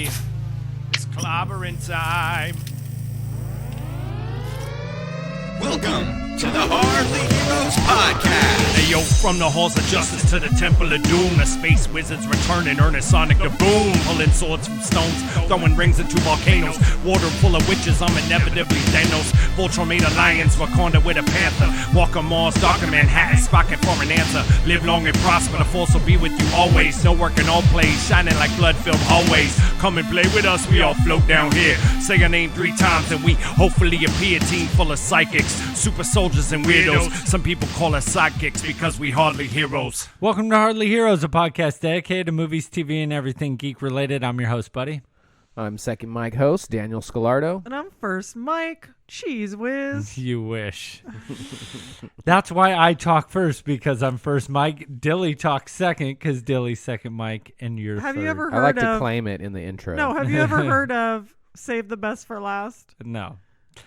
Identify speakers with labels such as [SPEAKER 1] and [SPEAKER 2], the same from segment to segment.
[SPEAKER 1] everybody. It's clobbering time.
[SPEAKER 2] Welcome to the Hardly Heroes Podcast.
[SPEAKER 1] Hey yo, from the halls of justice to the temple of doom, the space wizards return in earnest sonic the boom, pulling swords from stones, throwing rings into volcanoes, water full of witches, I'm inevitably Thanos. Voltron made a lions, Wakanda with a panther, Walker Mars, Darker Manhattan, Spocket for an answer. Live long and prosper, the force will be with you always. No work in all plays, shining like blood-filled hallways. Come and play with us, we all float down here. Say our name 3 times and we hopefully appear. Team full of psychics, super soldiers and weirdos. Some people call us sidekicks because we hardly heroes.
[SPEAKER 3] Welcome to Hardly Heroes, a podcast dedicated to movies, TV, and everything geek-related. I'm your host, Buddy.
[SPEAKER 4] I'm second mic host, Daniel Scalardo.
[SPEAKER 5] And I'm first mic, Cheese Whiz.
[SPEAKER 3] You wish. That's why I talk first, because I'm first mic. Dilly talks second, because Dilly's second mic, and you're
[SPEAKER 5] Have
[SPEAKER 3] third.
[SPEAKER 5] you ever
[SPEAKER 4] I
[SPEAKER 5] heard
[SPEAKER 4] like
[SPEAKER 5] of...
[SPEAKER 4] to claim it in the intro.
[SPEAKER 5] No, have you ever heard of Save the Best for Last?
[SPEAKER 3] No.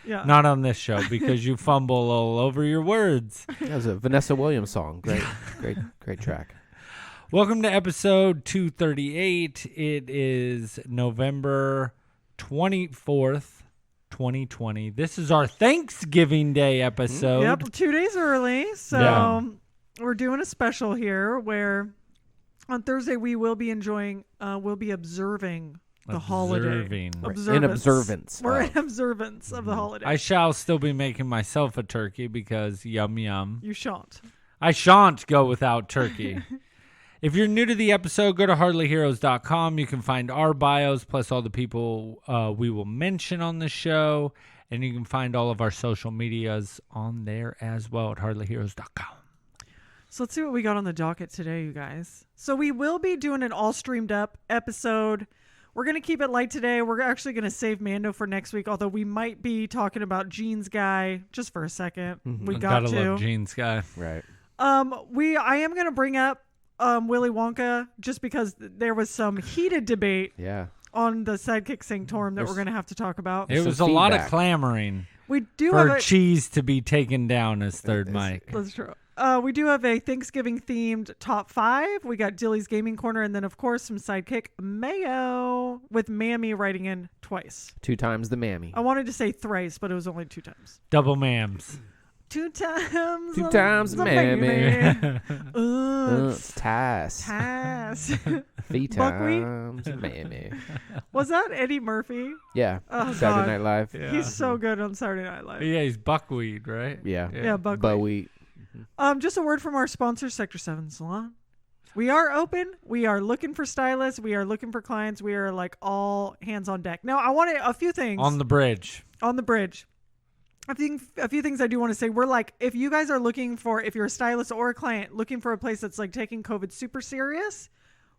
[SPEAKER 5] Yeah.
[SPEAKER 3] Not on this show, because you fumble all over your words.
[SPEAKER 4] That was a Vanessa Williams song. Great track.
[SPEAKER 3] Welcome to episode 238. It is November 24th, 2020. This is our Thanksgiving Day episode.
[SPEAKER 5] Yep, 2 days early. So we're doing a special here where on Thursday we will be observing the holiday.
[SPEAKER 4] In observance.
[SPEAKER 5] We're in observance of the holiday.
[SPEAKER 3] I shall still be making myself a turkey because yum yum.
[SPEAKER 5] You shan't.
[SPEAKER 3] I shan't go without turkey. If you're new to the episode, go to hardlyheroes.com. You can find our bios plus all the people we will mention on the show. And you can find all of our social medias on there as well at hardlyheroes.com.
[SPEAKER 5] So let's see what we got on the docket today, you guys. So we will be doing an all streamed up episode. We're going to keep it light today. We're actually going to save Mando for next week, although we might be talking about Gene's Guy just for a second.
[SPEAKER 4] Mm-hmm.
[SPEAKER 5] We got
[SPEAKER 3] Gotta
[SPEAKER 5] to.
[SPEAKER 3] love Gene's Guy.
[SPEAKER 4] Right.
[SPEAKER 5] I am going to bring up Willy Wonka just because there was some heated debate on the Sidekick Sanctorum that we're going to have to talk about.
[SPEAKER 3] It was a
[SPEAKER 4] feedback.
[SPEAKER 3] lot of clamoring
[SPEAKER 5] We do
[SPEAKER 3] for
[SPEAKER 5] have
[SPEAKER 3] cheese to be taken down as third mic.
[SPEAKER 5] That's true. We do have a Thanksgiving themed top 5. We got Dilly's Gaming Corner, and then of course some Sidekick Mayo with Mammy writing in twice.
[SPEAKER 4] 2 times the mammy.
[SPEAKER 5] I wanted to say thrice, but it was only 2 times.
[SPEAKER 3] Double mams.
[SPEAKER 5] 2 times.
[SPEAKER 4] 2 times the mammy.
[SPEAKER 5] Oops.
[SPEAKER 4] Tass. 3
[SPEAKER 5] Buckwheat?
[SPEAKER 4] times the mammy.
[SPEAKER 5] Was that Eddie Murphy?
[SPEAKER 4] Yeah.
[SPEAKER 5] Oh,
[SPEAKER 4] Saturday
[SPEAKER 5] God.
[SPEAKER 4] Night Live.
[SPEAKER 3] Yeah.
[SPEAKER 5] He's so good on Saturday Night Live.
[SPEAKER 3] Yeah, he's buckwheat, right?
[SPEAKER 4] Yeah.
[SPEAKER 5] Yeah, Buckwheat.
[SPEAKER 4] Bowie.
[SPEAKER 5] Just a word from our sponsor, Sector 7 Salon. We are open. We are looking for stylists. We are looking for clients. We are like all hands on deck. Now, I wanted a few things.
[SPEAKER 3] On the bridge.
[SPEAKER 5] On the bridge. I think a few things I do want to say. We're like, if you guys are looking for, if you're a stylist or a client looking for a place that's like taking COVID super serious,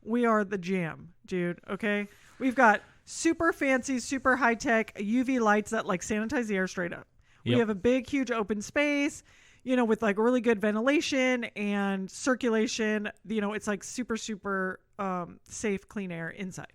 [SPEAKER 5] we are the jam, dude. Okay. We've got super fancy, super high tech UV lights that like sanitize the air straight up.
[SPEAKER 3] Yep.
[SPEAKER 5] We have a big, huge open space, you know, with like really good ventilation and circulation. You know, it's like super, super safe, clean air inside.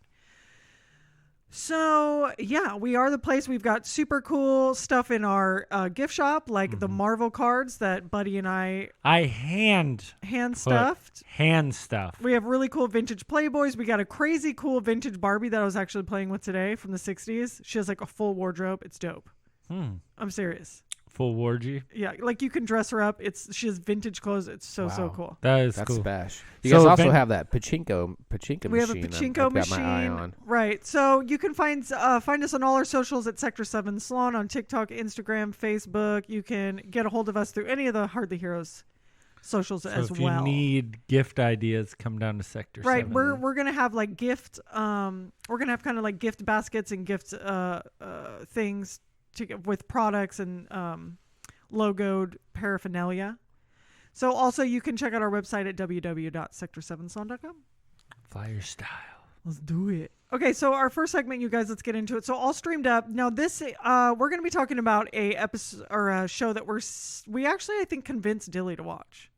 [SPEAKER 5] So, yeah, we are the place. We've got super cool stuff in our gift shop, like the Marvel cards that Buddy and I
[SPEAKER 3] hand
[SPEAKER 5] stuffed.
[SPEAKER 3] Hand stuff.
[SPEAKER 5] We have really cool vintage Playboys. We got a crazy cool vintage Barbie that I was actually playing with today from the 60s. She has like a full wardrobe. It's dope. I'm serious.
[SPEAKER 3] Full wargy.
[SPEAKER 5] Yeah, like you can dress her up. She has vintage clothes. It's so cool.
[SPEAKER 3] That's
[SPEAKER 4] That's
[SPEAKER 3] cool.
[SPEAKER 4] Bash. You
[SPEAKER 3] So
[SPEAKER 4] guys also have that pachinko machine.
[SPEAKER 5] We have a pachinko
[SPEAKER 4] I've got my eye
[SPEAKER 5] machine,
[SPEAKER 4] on.
[SPEAKER 5] right? So you can find us on all our socials at Sector 7 Salon on TikTok, Instagram, Facebook. You can get a hold of us through any of the Hardly Heroes socials
[SPEAKER 3] So
[SPEAKER 5] as
[SPEAKER 3] if
[SPEAKER 5] well.
[SPEAKER 3] you need gift ideas, come down to Sector 7.
[SPEAKER 5] Right, we're gonna have like gift. We're gonna have kind of like gift baskets and gift things with products and logoed paraphernalia. So also you can check out our website at www.sector7salon.com.
[SPEAKER 3] Fire style.
[SPEAKER 5] Let's do it. Okay, so our first segment, you guys, let's get into it. So all streamed up. Now this, we're going to be talking about a episode or a show that we actually, I think, convinced Dilly to watch.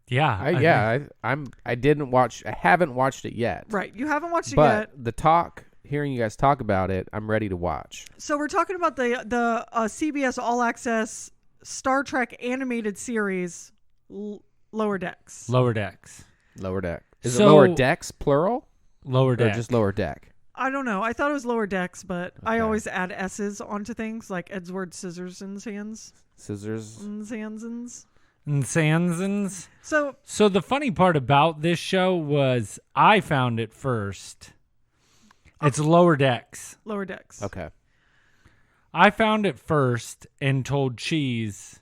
[SPEAKER 3] Yeah.
[SPEAKER 4] I didn't watch. I haven't watched it yet.
[SPEAKER 5] Right, you haven't watched it yet.
[SPEAKER 4] But hearing you guys talk about it, I'm ready to watch.
[SPEAKER 5] So we're talking about the CBS All Access Star Trek animated series, Lower Decks.
[SPEAKER 3] Lower Decks.
[SPEAKER 4] Lower Deck. Is
[SPEAKER 3] So-
[SPEAKER 4] it Lower Decks plural?
[SPEAKER 3] Lower Deck.
[SPEAKER 4] Or just Lower Deck?
[SPEAKER 5] I don't know. I thought it was Lower Decks, but I
[SPEAKER 4] Okay.
[SPEAKER 5] always add S's onto things like Edward Scissorson's hands.
[SPEAKER 4] Scissors.
[SPEAKER 5] Hansons.
[SPEAKER 3] And Sansons.
[SPEAKER 5] So
[SPEAKER 3] So the funny part about this show was I found it first. It's Lower Decks.
[SPEAKER 5] Lower Decks.
[SPEAKER 4] Okay.
[SPEAKER 3] I found it first and told Cheese,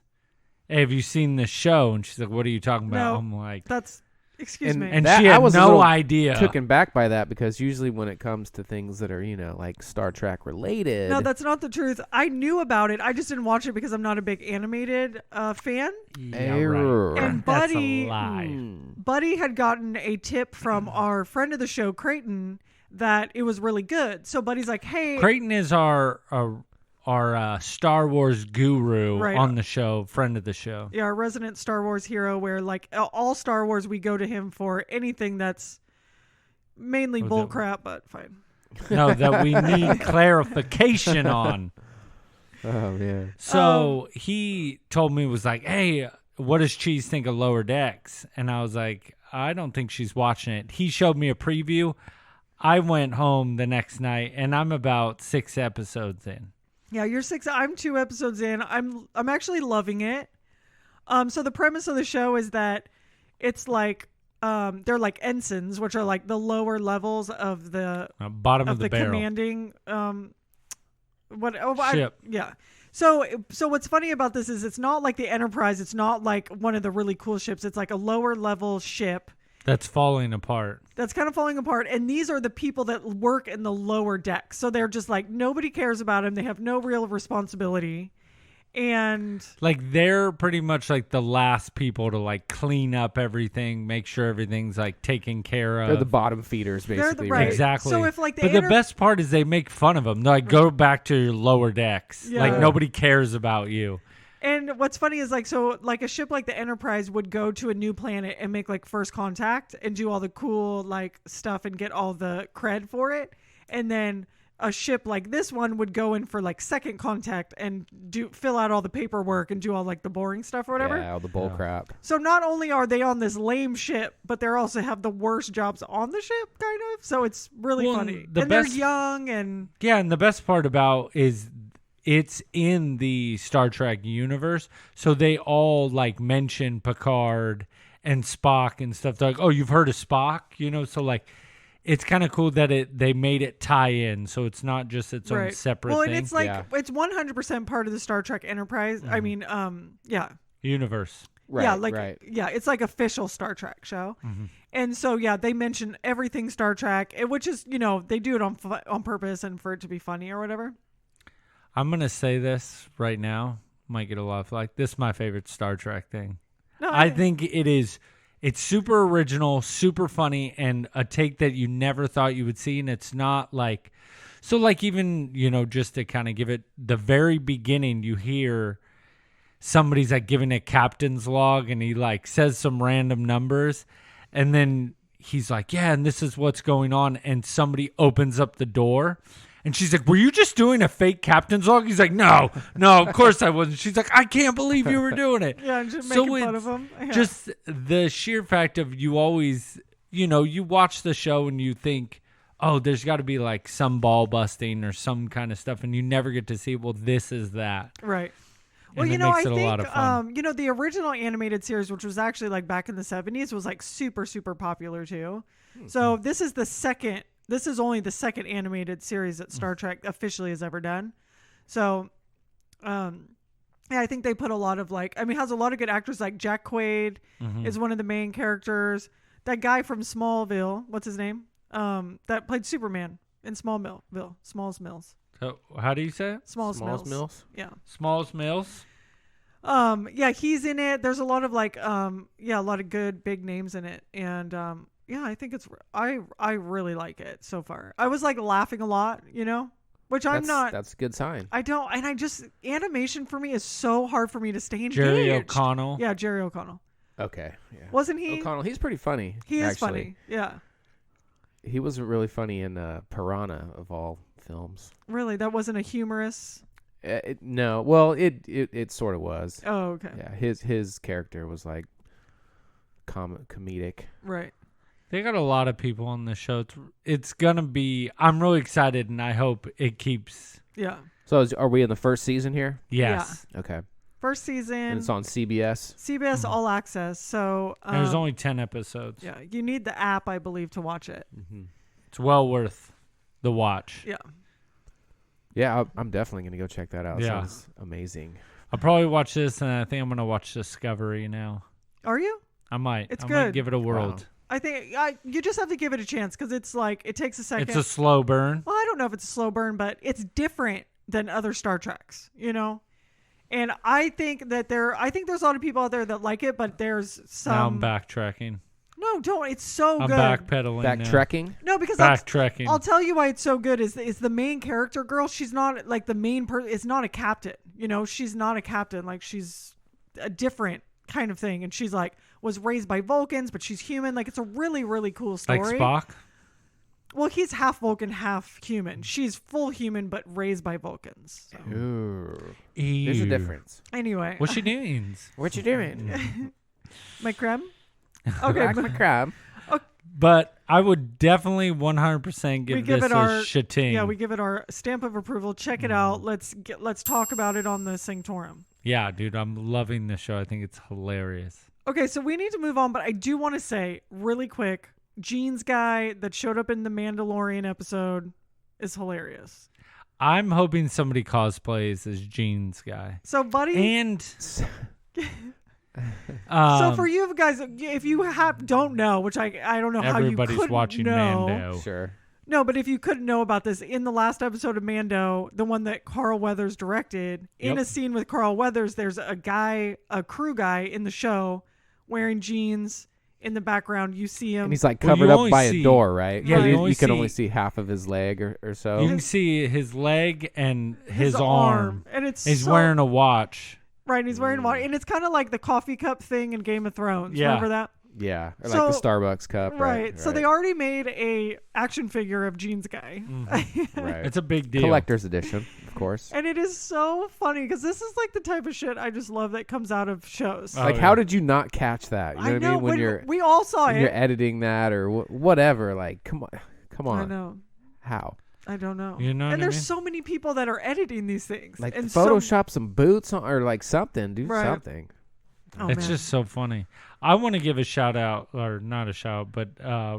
[SPEAKER 3] hey, have you seen this show? And she's like, what are you talking about?
[SPEAKER 5] No.
[SPEAKER 3] I'm like,
[SPEAKER 5] That's excuse me.
[SPEAKER 3] and
[SPEAKER 4] That-
[SPEAKER 3] she
[SPEAKER 4] I
[SPEAKER 3] had
[SPEAKER 4] was a
[SPEAKER 3] no
[SPEAKER 4] little
[SPEAKER 3] idea.
[SPEAKER 4] Taken back by that because usually when it comes to things that are, like Star Trek related.
[SPEAKER 5] No, that's not the truth. I knew about it. I just didn't watch it because I'm not a big animated fan.
[SPEAKER 3] Yeah,
[SPEAKER 4] Error.
[SPEAKER 3] right.
[SPEAKER 5] And
[SPEAKER 3] That's
[SPEAKER 5] Buddy-
[SPEAKER 3] a lie.
[SPEAKER 5] Buddy had gotten a tip from our friend of the show, Creighton, that it was really good. So Buddy's like, hey.
[SPEAKER 3] Creighton is our Star Wars guru
[SPEAKER 5] Right.
[SPEAKER 3] on the show, friend of the show.
[SPEAKER 5] Yeah, our resident Star Wars hero, where like all Star Wars, we go to him for anything that's mainly
[SPEAKER 3] Was
[SPEAKER 5] bull
[SPEAKER 3] it-
[SPEAKER 5] crap, but fine.
[SPEAKER 3] No, that we need clarification on.
[SPEAKER 4] Oh, man.
[SPEAKER 3] So he told me, was like, hey, what does Cheese think of Lower Decks? And I was like, I don't think she's watching it. He showed me a preview. I went home the next night, and I'm about 6 episodes in.
[SPEAKER 5] Yeah, you're 6. I'm 2 episodes in. I'm actually loving it. So the premise of the show is that it's like they're like ensigns, which are like the lower levels of the
[SPEAKER 3] Bottom of the barrel.
[SPEAKER 5] commanding
[SPEAKER 3] Ship.
[SPEAKER 5] yeah. So what's funny about this is it's not like the Enterprise. It's not like one of the really cool ships. It's like a lower level ship
[SPEAKER 3] That's falling apart.
[SPEAKER 5] that's kind of falling apart. And these are the people that work in the lower decks. So they're just like, nobody cares about them. They have no real responsibility. And
[SPEAKER 3] Like, they're pretty much like the last people to like clean up everything, make sure everything's like taken care of.
[SPEAKER 4] They're the bottom feeders,
[SPEAKER 5] They're
[SPEAKER 4] basically.
[SPEAKER 5] the- right.
[SPEAKER 3] Exactly.
[SPEAKER 5] So if, like, the
[SPEAKER 3] but the best part is they make fun of them. They're like, go back to your lower decks.
[SPEAKER 5] Yeah.
[SPEAKER 3] Like, nobody cares about you.
[SPEAKER 5] And what's funny is like, so like a ship like the Enterprise would go to a new planet and make like first contact and do all the cool like stuff and get all the cred for it. And then a ship like this one would go in for like second contact and fill out all the paperwork and do all like the boring stuff or whatever.
[SPEAKER 4] Yeah, all the bull crap.
[SPEAKER 5] So not only are they on this lame ship, but they also have the worst jobs on the ship, kind of. So it's really
[SPEAKER 3] Well,
[SPEAKER 5] funny.
[SPEAKER 3] the
[SPEAKER 5] And
[SPEAKER 3] best-
[SPEAKER 5] they're young and
[SPEAKER 3] Yeah, and the best part about is it's in the Star Trek universe, so they all like mention Picard and Spock and stuff. They're like, oh, you've heard of Spock, so like it's kind of cool that they made it tie in, so it's not just its own separate
[SPEAKER 5] well,
[SPEAKER 3] thing.
[SPEAKER 5] and it's like
[SPEAKER 4] Yeah.
[SPEAKER 5] it's 100% part of the Star Trek Enterprise. I mean, yeah.
[SPEAKER 3] Universe.
[SPEAKER 4] Right,
[SPEAKER 5] yeah, like
[SPEAKER 4] right.
[SPEAKER 5] yeah, it's like official Star Trek show, and so yeah, they mention everything Star Trek, which is they do it on purpose and for it to be funny or whatever.
[SPEAKER 3] I'm gonna say this right now. Might get a lot of flack. This is my favorite Star Trek thing.
[SPEAKER 5] No,
[SPEAKER 3] I think it is. It's super original, super funny, and a take that you never thought you would see. And it's not like, so like even, just to kind of give it the very beginning, you hear somebody's like giving a captain's log and he like says some random numbers. And then he's like, yeah, and this is what's going on. And somebody opens up the door. And she's like, were you just doing a fake captain's log? He's like, no, of course I wasn't. She's like, I can't believe you were doing it.
[SPEAKER 5] Yeah, and just
[SPEAKER 3] So
[SPEAKER 5] making fun
[SPEAKER 3] it's
[SPEAKER 5] of him. Yeah.
[SPEAKER 3] Just the sheer fact of you always, you watch the show and you think, oh, there's got to be like some ball busting or some kind of stuff. And you never get to see, well, this is that.
[SPEAKER 5] Right.
[SPEAKER 3] And
[SPEAKER 5] Well,
[SPEAKER 3] it
[SPEAKER 5] I
[SPEAKER 3] makes it a
[SPEAKER 5] think
[SPEAKER 3] lot of fun.
[SPEAKER 5] the original animated series, which was actually like back in the 70s, was like super, super popular too. So this is the second. This is only the second animated series that Star Trek officially has ever done. So, yeah, I think they put a lot of has a lot of good actors. Like Jack Quaid is one of the main characters. That guy from Smallville, what's his name? That played Superman in Smalls Mills.
[SPEAKER 3] So how do you say it?
[SPEAKER 5] Smalls Mills.
[SPEAKER 4] Mills?
[SPEAKER 5] Yeah.
[SPEAKER 3] Smalls Mills?
[SPEAKER 5] Yeah, he's in it. There's a lot of a lot of good big names in it. And, yeah, I think I really like it so far. I was like laughing a lot, which I'm not.
[SPEAKER 4] That's a good sign.
[SPEAKER 5] I don't, and animation for me is so hard for me to stay engaged.
[SPEAKER 3] Jerry O'Connell?
[SPEAKER 5] Yeah, Jerry O'Connell.
[SPEAKER 4] Okay. Yeah.
[SPEAKER 5] Wasn't he?
[SPEAKER 4] O'Connell, he's pretty funny.
[SPEAKER 5] He is
[SPEAKER 4] actually.
[SPEAKER 5] funny. Yeah.
[SPEAKER 4] He was really funny in Piranha of all films.
[SPEAKER 5] Really? That wasn't a humorous.
[SPEAKER 4] No, well, it sort of was.
[SPEAKER 5] Oh, okay.
[SPEAKER 4] Yeah, his character was like comedic.
[SPEAKER 5] Right.
[SPEAKER 3] They got a lot of people on this show. It's gonna be. I'm really excited, and I hope it keeps.
[SPEAKER 5] Yeah.
[SPEAKER 4] So are we in the first season here?
[SPEAKER 3] Yes.
[SPEAKER 4] Okay.
[SPEAKER 5] First season.
[SPEAKER 4] And it's on CBS.
[SPEAKER 5] CBS All Access. So
[SPEAKER 3] And there's only 10 episodes.
[SPEAKER 5] Yeah, you need the app, I believe, to watch it.
[SPEAKER 4] Mm-hmm.
[SPEAKER 3] It's well worth the watch.
[SPEAKER 5] Yeah.
[SPEAKER 4] Yeah, I'm definitely gonna go check that out.
[SPEAKER 3] Yeah.
[SPEAKER 4] Sounds amazing.
[SPEAKER 3] I'll probably watch this, and I think I'm gonna watch Discovery now.
[SPEAKER 5] Are you?
[SPEAKER 3] I might.
[SPEAKER 5] It's
[SPEAKER 3] I
[SPEAKER 5] good.
[SPEAKER 3] might give it a whirl.
[SPEAKER 4] Wow.
[SPEAKER 5] I think you just have to give it a chance because it's like it takes a second.
[SPEAKER 3] It's a slow burn.
[SPEAKER 5] Well, I don't know if it's a slow burn, but it's different than other Star Treks, you know? And I think that there's a lot of people out there that like it, but there's some.
[SPEAKER 3] Now I'm backtracking.
[SPEAKER 5] No, don't. It's so
[SPEAKER 3] I'm
[SPEAKER 5] good.
[SPEAKER 3] backpedaling. now.
[SPEAKER 4] Backtracking.
[SPEAKER 5] No, because
[SPEAKER 3] Backtracking.
[SPEAKER 5] I'll tell you why it's so good is the main character girl. She's not like the main person. It's not a captain. You know, she's not a captain. Like she's a different kind of thing. And she's like was raised by Vulcans, but she's human. Like it's a really, really cool story.
[SPEAKER 3] Like Spock?
[SPEAKER 5] Well, he's half Vulcan, half human. She's full human, but raised by Vulcans. So.
[SPEAKER 4] Ooh. There's a difference.
[SPEAKER 5] Anyway.
[SPEAKER 3] What she means?
[SPEAKER 4] What you doing?
[SPEAKER 5] My creme? Okay.
[SPEAKER 4] Back my crab.
[SPEAKER 3] But I would definitely 100% give this
[SPEAKER 5] it
[SPEAKER 3] a
[SPEAKER 5] our
[SPEAKER 3] shating.
[SPEAKER 5] Yeah, we give it our stamp of approval. Check it out. Let's talk about it on the Singtorum.
[SPEAKER 3] Yeah, dude, I'm loving this show. I think it's hilarious.
[SPEAKER 5] Okay, so we need to move on, but I do want to say really quick, Jeans guy that showed up in the Mandalorian episode is hilarious.
[SPEAKER 3] I'm hoping somebody cosplays as Jeans guy.
[SPEAKER 5] So, buddy,
[SPEAKER 3] And
[SPEAKER 5] so for you guys, if you don't know, which I don't know how you
[SPEAKER 3] everybody's
[SPEAKER 5] couldn't
[SPEAKER 3] watching
[SPEAKER 5] know.
[SPEAKER 3] Mando.
[SPEAKER 4] Sure.
[SPEAKER 5] No, but if you couldn't know about this, in the last episode of Mando, the one that Carl Weathers directed, in
[SPEAKER 3] Yep.
[SPEAKER 5] a scene with Carl Weathers, there's a crew guy in the show wearing jeans. In the background, you see him.
[SPEAKER 4] And he's like
[SPEAKER 3] Well,
[SPEAKER 4] covered
[SPEAKER 3] you
[SPEAKER 4] up
[SPEAKER 3] only
[SPEAKER 4] by
[SPEAKER 3] see-
[SPEAKER 4] a door, right?
[SPEAKER 3] Yeah,
[SPEAKER 5] you
[SPEAKER 4] you,
[SPEAKER 3] only
[SPEAKER 4] can
[SPEAKER 3] see-
[SPEAKER 4] only see half of his leg or so.
[SPEAKER 3] You can see his leg and his
[SPEAKER 5] his
[SPEAKER 3] arm.
[SPEAKER 5] and it's
[SPEAKER 3] He's
[SPEAKER 5] so,
[SPEAKER 3] wearing a watch.
[SPEAKER 5] right. And he's wearing water, and it's kind of like the coffee cup thing in Game of Thrones.
[SPEAKER 3] Yeah.
[SPEAKER 5] Remember that?
[SPEAKER 4] Yeah, or
[SPEAKER 5] So-
[SPEAKER 4] like the Starbucks cup.
[SPEAKER 5] Right. So they already made a action figure of Jeans guy,
[SPEAKER 4] Right.
[SPEAKER 3] It's a big deal.
[SPEAKER 4] Collector's edition, of course.
[SPEAKER 5] and it is so funny because this is like the type of shit I just love that comes out of shows.
[SPEAKER 3] Oh,
[SPEAKER 4] Like,
[SPEAKER 3] yeah.
[SPEAKER 4] how did you not catch that? You know
[SPEAKER 5] I
[SPEAKER 4] what
[SPEAKER 5] know
[SPEAKER 4] I mean? When you're
[SPEAKER 5] we all saw
[SPEAKER 4] when you're
[SPEAKER 5] it.
[SPEAKER 4] editing that or whatever, like, come on.
[SPEAKER 5] I know.
[SPEAKER 4] How?
[SPEAKER 5] I don't know.
[SPEAKER 3] You know what
[SPEAKER 5] and
[SPEAKER 3] I
[SPEAKER 5] there's
[SPEAKER 3] mean?
[SPEAKER 5] so many people that are editing these things.
[SPEAKER 4] Like,
[SPEAKER 5] and
[SPEAKER 4] Photoshop some boots on, or like something. Do
[SPEAKER 5] Right.
[SPEAKER 4] something.
[SPEAKER 5] Oh,
[SPEAKER 3] It's
[SPEAKER 5] man.
[SPEAKER 3] just so funny. I want to give a shout out, or not a shout, but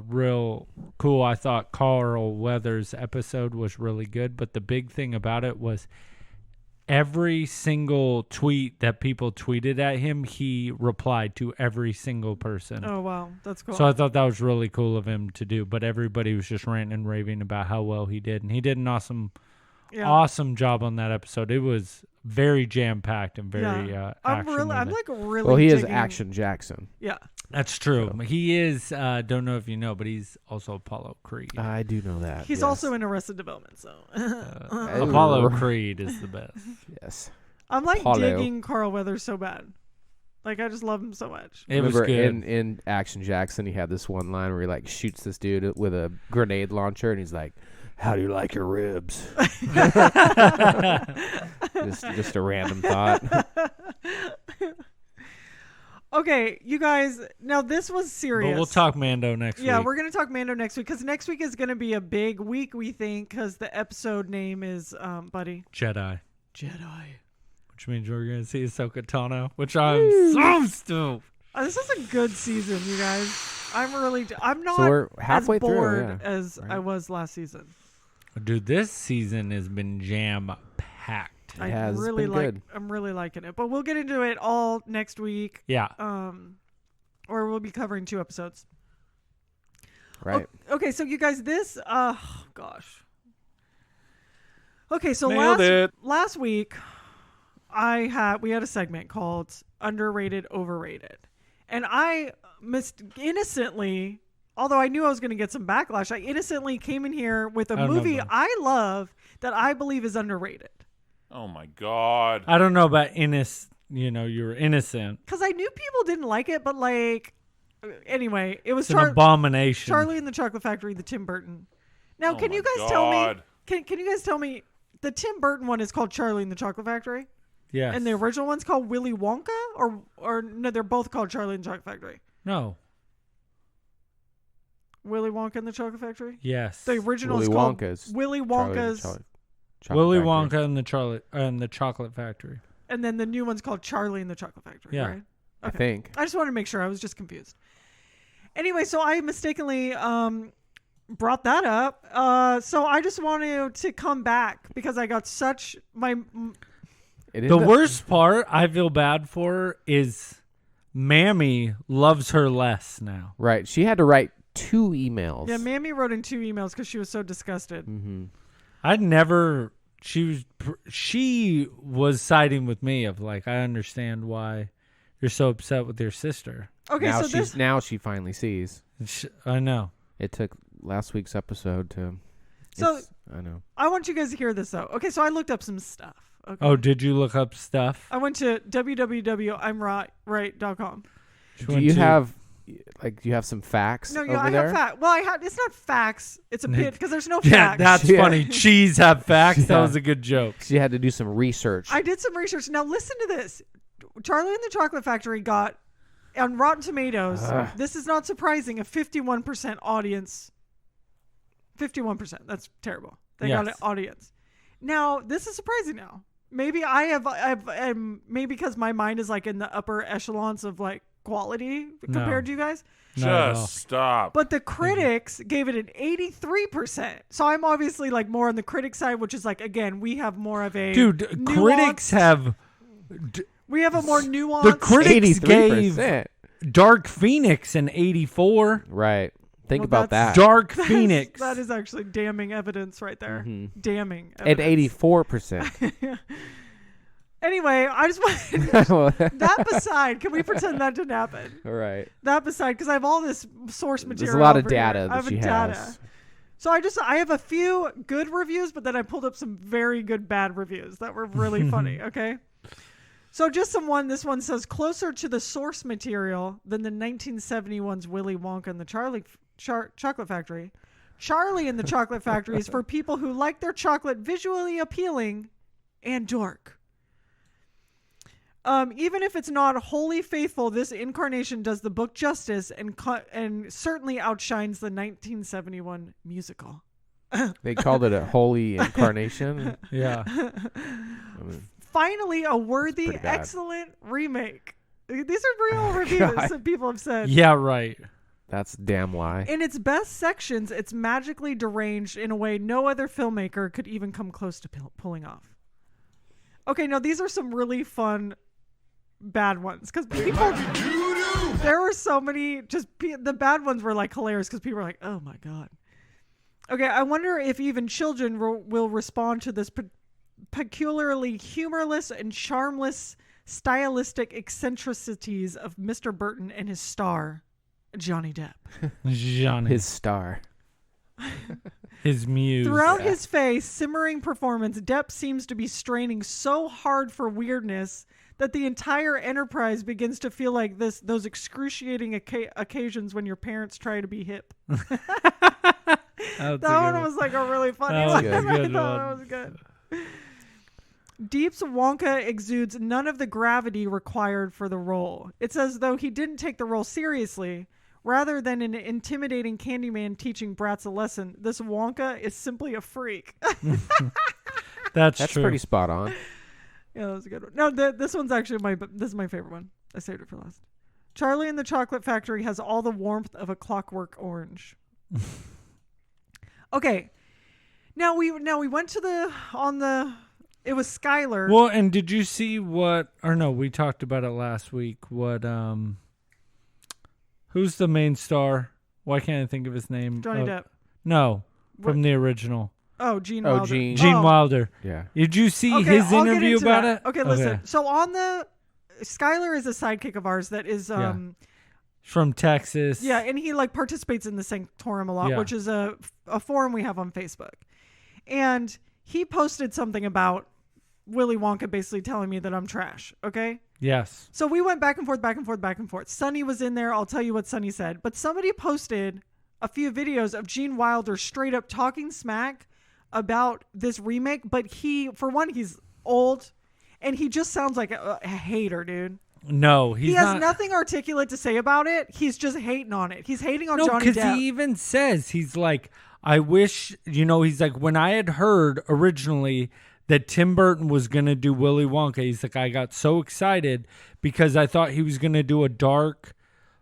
[SPEAKER 3] real cool. I thought Carl Weathers' episode was really good, but the big thing about it was every single tweet that people tweeted at him, he replied to every single person.
[SPEAKER 5] Oh wow, that's cool.
[SPEAKER 3] So I thought that was really cool of him to do, but everybody was just ranting and raving about how well he did, and he did an awesome job on that episode. It was very jam-packed and very
[SPEAKER 5] I'm
[SPEAKER 3] action.
[SPEAKER 5] like really.
[SPEAKER 4] Well, he is
[SPEAKER 5] digging-
[SPEAKER 4] Action Jackson.
[SPEAKER 5] Yeah.
[SPEAKER 3] That's true. He is, don't know if you know, but he's also Apollo Creed.
[SPEAKER 4] I do know that.
[SPEAKER 5] He's
[SPEAKER 4] yes.
[SPEAKER 5] also in Arrested Development, so
[SPEAKER 3] Apollo Creed is the best.
[SPEAKER 4] Yes.
[SPEAKER 5] I'm like
[SPEAKER 4] Apollo.
[SPEAKER 5] digging Carl Weathers so bad. Like I just love him so much.
[SPEAKER 3] It was
[SPEAKER 4] Remember
[SPEAKER 3] good.
[SPEAKER 4] in Action Jackson, he had this one line where he like shoots this dude with a grenade launcher, and he's like, "How do you like your ribs?" just a random thought.
[SPEAKER 5] Okay, you guys. Now this was serious.
[SPEAKER 3] But we'll talk Mando next
[SPEAKER 5] Yeah,
[SPEAKER 3] week.
[SPEAKER 5] we're gonna talk Mando next week because next week is gonna be a big week. We think because the episode name is buddy
[SPEAKER 3] Jedi.
[SPEAKER 5] Jedi.
[SPEAKER 3] Which means we're going to see Ahsoka Tano, which I'm so stoked.
[SPEAKER 5] This is a good season, you guys. I'm not
[SPEAKER 4] So we're halfway
[SPEAKER 5] as
[SPEAKER 4] through,
[SPEAKER 5] bored
[SPEAKER 4] yeah.
[SPEAKER 5] as I was last season.
[SPEAKER 3] Dude, this season has been jam-packed.
[SPEAKER 5] I
[SPEAKER 4] has. It's
[SPEAKER 5] really
[SPEAKER 4] been
[SPEAKER 5] like.
[SPEAKER 4] good.
[SPEAKER 5] I'm really liking it, but we'll get into it all next week.
[SPEAKER 3] Yeah.
[SPEAKER 5] Or we'll be covering 2 episodes.
[SPEAKER 4] Right.
[SPEAKER 5] Okay, so you guys, this gosh. Okay, so
[SPEAKER 3] Nailed it.
[SPEAKER 5] last week we had a segment called Underrated Overrated. And I innocently, although I knew I was going to get some backlash, I innocently came in here with a
[SPEAKER 3] I
[SPEAKER 5] movie
[SPEAKER 3] remember.
[SPEAKER 5] I love that I believe is underrated.
[SPEAKER 1] Oh my God.
[SPEAKER 3] I don't know about innocent. You know, you were innocent.
[SPEAKER 5] Cuz I knew people didn't like it, but like anyway, it was
[SPEAKER 3] It's an abomination.
[SPEAKER 5] Charlie and the Chocolate Factory, the Tim Burton. Now,
[SPEAKER 1] Oh
[SPEAKER 5] can you
[SPEAKER 1] my
[SPEAKER 5] guys tell me?
[SPEAKER 1] God.
[SPEAKER 5] Can you guys tell me the Tim Burton one is called Charlie and the Chocolate Factory,
[SPEAKER 3] Yes.
[SPEAKER 5] and the original one's called Willy Wonka, or no? They're both called Charlie and the Chocolate Factory.
[SPEAKER 3] No.
[SPEAKER 5] Willy Wonka and the Chocolate Factory?
[SPEAKER 3] Yes.
[SPEAKER 5] The original
[SPEAKER 4] Willy
[SPEAKER 5] is called
[SPEAKER 4] Wonka's
[SPEAKER 5] Willy
[SPEAKER 4] Charlie and the
[SPEAKER 5] Wonka's,
[SPEAKER 4] Chocolate
[SPEAKER 3] Willy
[SPEAKER 4] Factory.
[SPEAKER 3] Wonka and the Chocolate Factory.
[SPEAKER 5] and then the new one's called Charlie and the Chocolate Factory,
[SPEAKER 3] Yeah.
[SPEAKER 5] right?
[SPEAKER 4] I think.
[SPEAKER 5] I just wanted to make sure. I was just confused. Anyway, so I mistakenly brought that up. So I just wanted to come back because I got such
[SPEAKER 3] The worst part I feel bad for her is Mammy loves her less now.
[SPEAKER 4] Right. She had to write 2 emails.
[SPEAKER 5] Yeah, Mammy wrote in 2 emails because she was so disgusted.
[SPEAKER 4] Mm-hmm.
[SPEAKER 3] I'd never. She was siding with me of like, I understand why you're so upset with your sister.
[SPEAKER 5] Okay,
[SPEAKER 4] now
[SPEAKER 5] so
[SPEAKER 4] now she finally sees.
[SPEAKER 3] I know.
[SPEAKER 4] It took last week's episode to.
[SPEAKER 5] So
[SPEAKER 4] I know.
[SPEAKER 5] I want you guys to hear this though. Okay, so I looked up some stuff. Okay.
[SPEAKER 3] Oh, did you look up stuff?
[SPEAKER 5] I went to www.imright.com.
[SPEAKER 4] Do you have some facts
[SPEAKER 5] No,
[SPEAKER 4] over
[SPEAKER 5] yeah, I
[SPEAKER 4] there?
[SPEAKER 5] have facts. Well, it's not facts. It's a bit because there's no
[SPEAKER 3] Yeah,
[SPEAKER 5] facts.
[SPEAKER 3] that's
[SPEAKER 4] Yeah.
[SPEAKER 3] funny. Cheese have facts. That
[SPEAKER 4] Yeah.
[SPEAKER 3] was a good joke.
[SPEAKER 4] She had to do some research.
[SPEAKER 5] I did some research. Now listen to this. Charlie and the Chocolate Factory got on Rotten Tomatoes. This is not surprising. A 51% audience. 51%. That's terrible. They got an
[SPEAKER 3] Yes.
[SPEAKER 5] audience. Now this is surprising. Now maybe maybe because my mind is like in the upper echelons of like quality compared to you guys.
[SPEAKER 6] Just stop.
[SPEAKER 5] But the critics gave it an 83%. So I'm obviously like more on the critic side, which is like, again, we have more of a
[SPEAKER 3] critics have.
[SPEAKER 5] We have a more nuanced.
[SPEAKER 3] The critics gave
[SPEAKER 4] 83%.
[SPEAKER 3] Dark Phoenix an 84.
[SPEAKER 4] Right. Think
[SPEAKER 5] Well,
[SPEAKER 4] about that.
[SPEAKER 3] Dark Phoenix.
[SPEAKER 5] That is actually damning evidence right there.
[SPEAKER 4] Mm-hmm.
[SPEAKER 5] Damning
[SPEAKER 4] At
[SPEAKER 5] evidence.
[SPEAKER 4] 84%.
[SPEAKER 5] Anyway, I just want that beside, can we pretend that didn't happen?
[SPEAKER 4] All right.
[SPEAKER 5] That beside, because I have all this source material.
[SPEAKER 4] There's a lot of
[SPEAKER 5] over here.
[SPEAKER 4] data
[SPEAKER 5] I
[SPEAKER 4] that
[SPEAKER 5] have
[SPEAKER 4] she
[SPEAKER 5] data.
[SPEAKER 4] has.
[SPEAKER 5] So I have a few good reviews, but then I pulled up some very good bad reviews that were really funny. Okay. So just this one says closer to the source material than the 1971's Willy Wonka and the Chocolate Factory. Charlie and the Chocolate Factory is for people who like their chocolate visually appealing and dark. Even if it's not wholly faithful, this incarnation does the book justice and certainly outshines the 1971 musical.
[SPEAKER 4] They called it a holy incarnation.
[SPEAKER 3] Yeah.
[SPEAKER 5] Finally, a worthy,
[SPEAKER 4] pretty bad.
[SPEAKER 5] excellent remake. These are real reviews that people have said.
[SPEAKER 3] Yeah, right.
[SPEAKER 4] That's a damn lie.
[SPEAKER 5] In its best sections, it's magically deranged in a way no other filmmaker could even come close to pulling off. Okay, now these are some really fun bad ones because people there were so many the bad ones were like hilarious because people were like, oh my god. Okay, I wonder if even children will respond to this peculiarly humorless and charmless stylistic eccentricities of Mr. Burton and his star Johnny Depp.
[SPEAKER 3] Johnny.
[SPEAKER 4] His star.
[SPEAKER 3] His muse.
[SPEAKER 5] Throughout his face simmering performance, Depp seems to be straining so hard for weirdness that the entire enterprise begins to feel like those excruciating occasions when your parents try to be hip. That one was like a really funny one.
[SPEAKER 3] That was a good
[SPEAKER 5] I thought
[SPEAKER 3] one.
[SPEAKER 5] it was good. Deep's Wonka exudes none of the gravity required for the role. It's as though he didn't take the role seriously. Rather than an intimidating Candyman teaching brats a lesson, this Wonka is simply a freak.
[SPEAKER 3] That's
[SPEAKER 4] That's
[SPEAKER 3] true.
[SPEAKER 4] pretty spot on.
[SPEAKER 5] Yeah, that was a good one. No, this one's actually this is my favorite one. I saved it for last. Charlie and the Chocolate Factory has all the warmth of a Clockwork Orange. Okay. Now we went to it was Skylar.
[SPEAKER 3] Well, and did you see we talked about it last week. Who's the main star? Why can't I think of his name?
[SPEAKER 5] Johnny Depp.
[SPEAKER 3] No, from the original.
[SPEAKER 5] Oh, Gene Wilder.
[SPEAKER 3] Gene Wilder.
[SPEAKER 4] Yeah.
[SPEAKER 3] Did you see
[SPEAKER 5] Okay,
[SPEAKER 3] his
[SPEAKER 5] I'll get
[SPEAKER 3] interview
[SPEAKER 5] into
[SPEAKER 3] about
[SPEAKER 5] that.
[SPEAKER 3] it?
[SPEAKER 5] Okay, listen. So on Skylar is a sidekick of ours that is
[SPEAKER 3] from Texas.
[SPEAKER 5] Yeah, and he like participates in the Sanctorum a lot,
[SPEAKER 3] Yeah.
[SPEAKER 5] which is a forum we have on Facebook. And he posted something about Willy Wonka basically telling me that I'm trash, okay?
[SPEAKER 3] Yes.
[SPEAKER 5] So we went back and forth. Sonny was in there. I'll tell you what Sonny said. But somebody posted a few videos of Gene Wilder straight up talking smack about this remake. But he's old and he just sounds like a hater, dude.
[SPEAKER 3] No,
[SPEAKER 5] He has nothing articulate to say about it. He's just hating on it. He's hating on Johnny Depp.
[SPEAKER 3] because he even says, he's like, I wish, he's like, when I had heard originally that Tim Burton was going to do Willy Wonka, he's like, I got so excited because I thought he was going to do a dark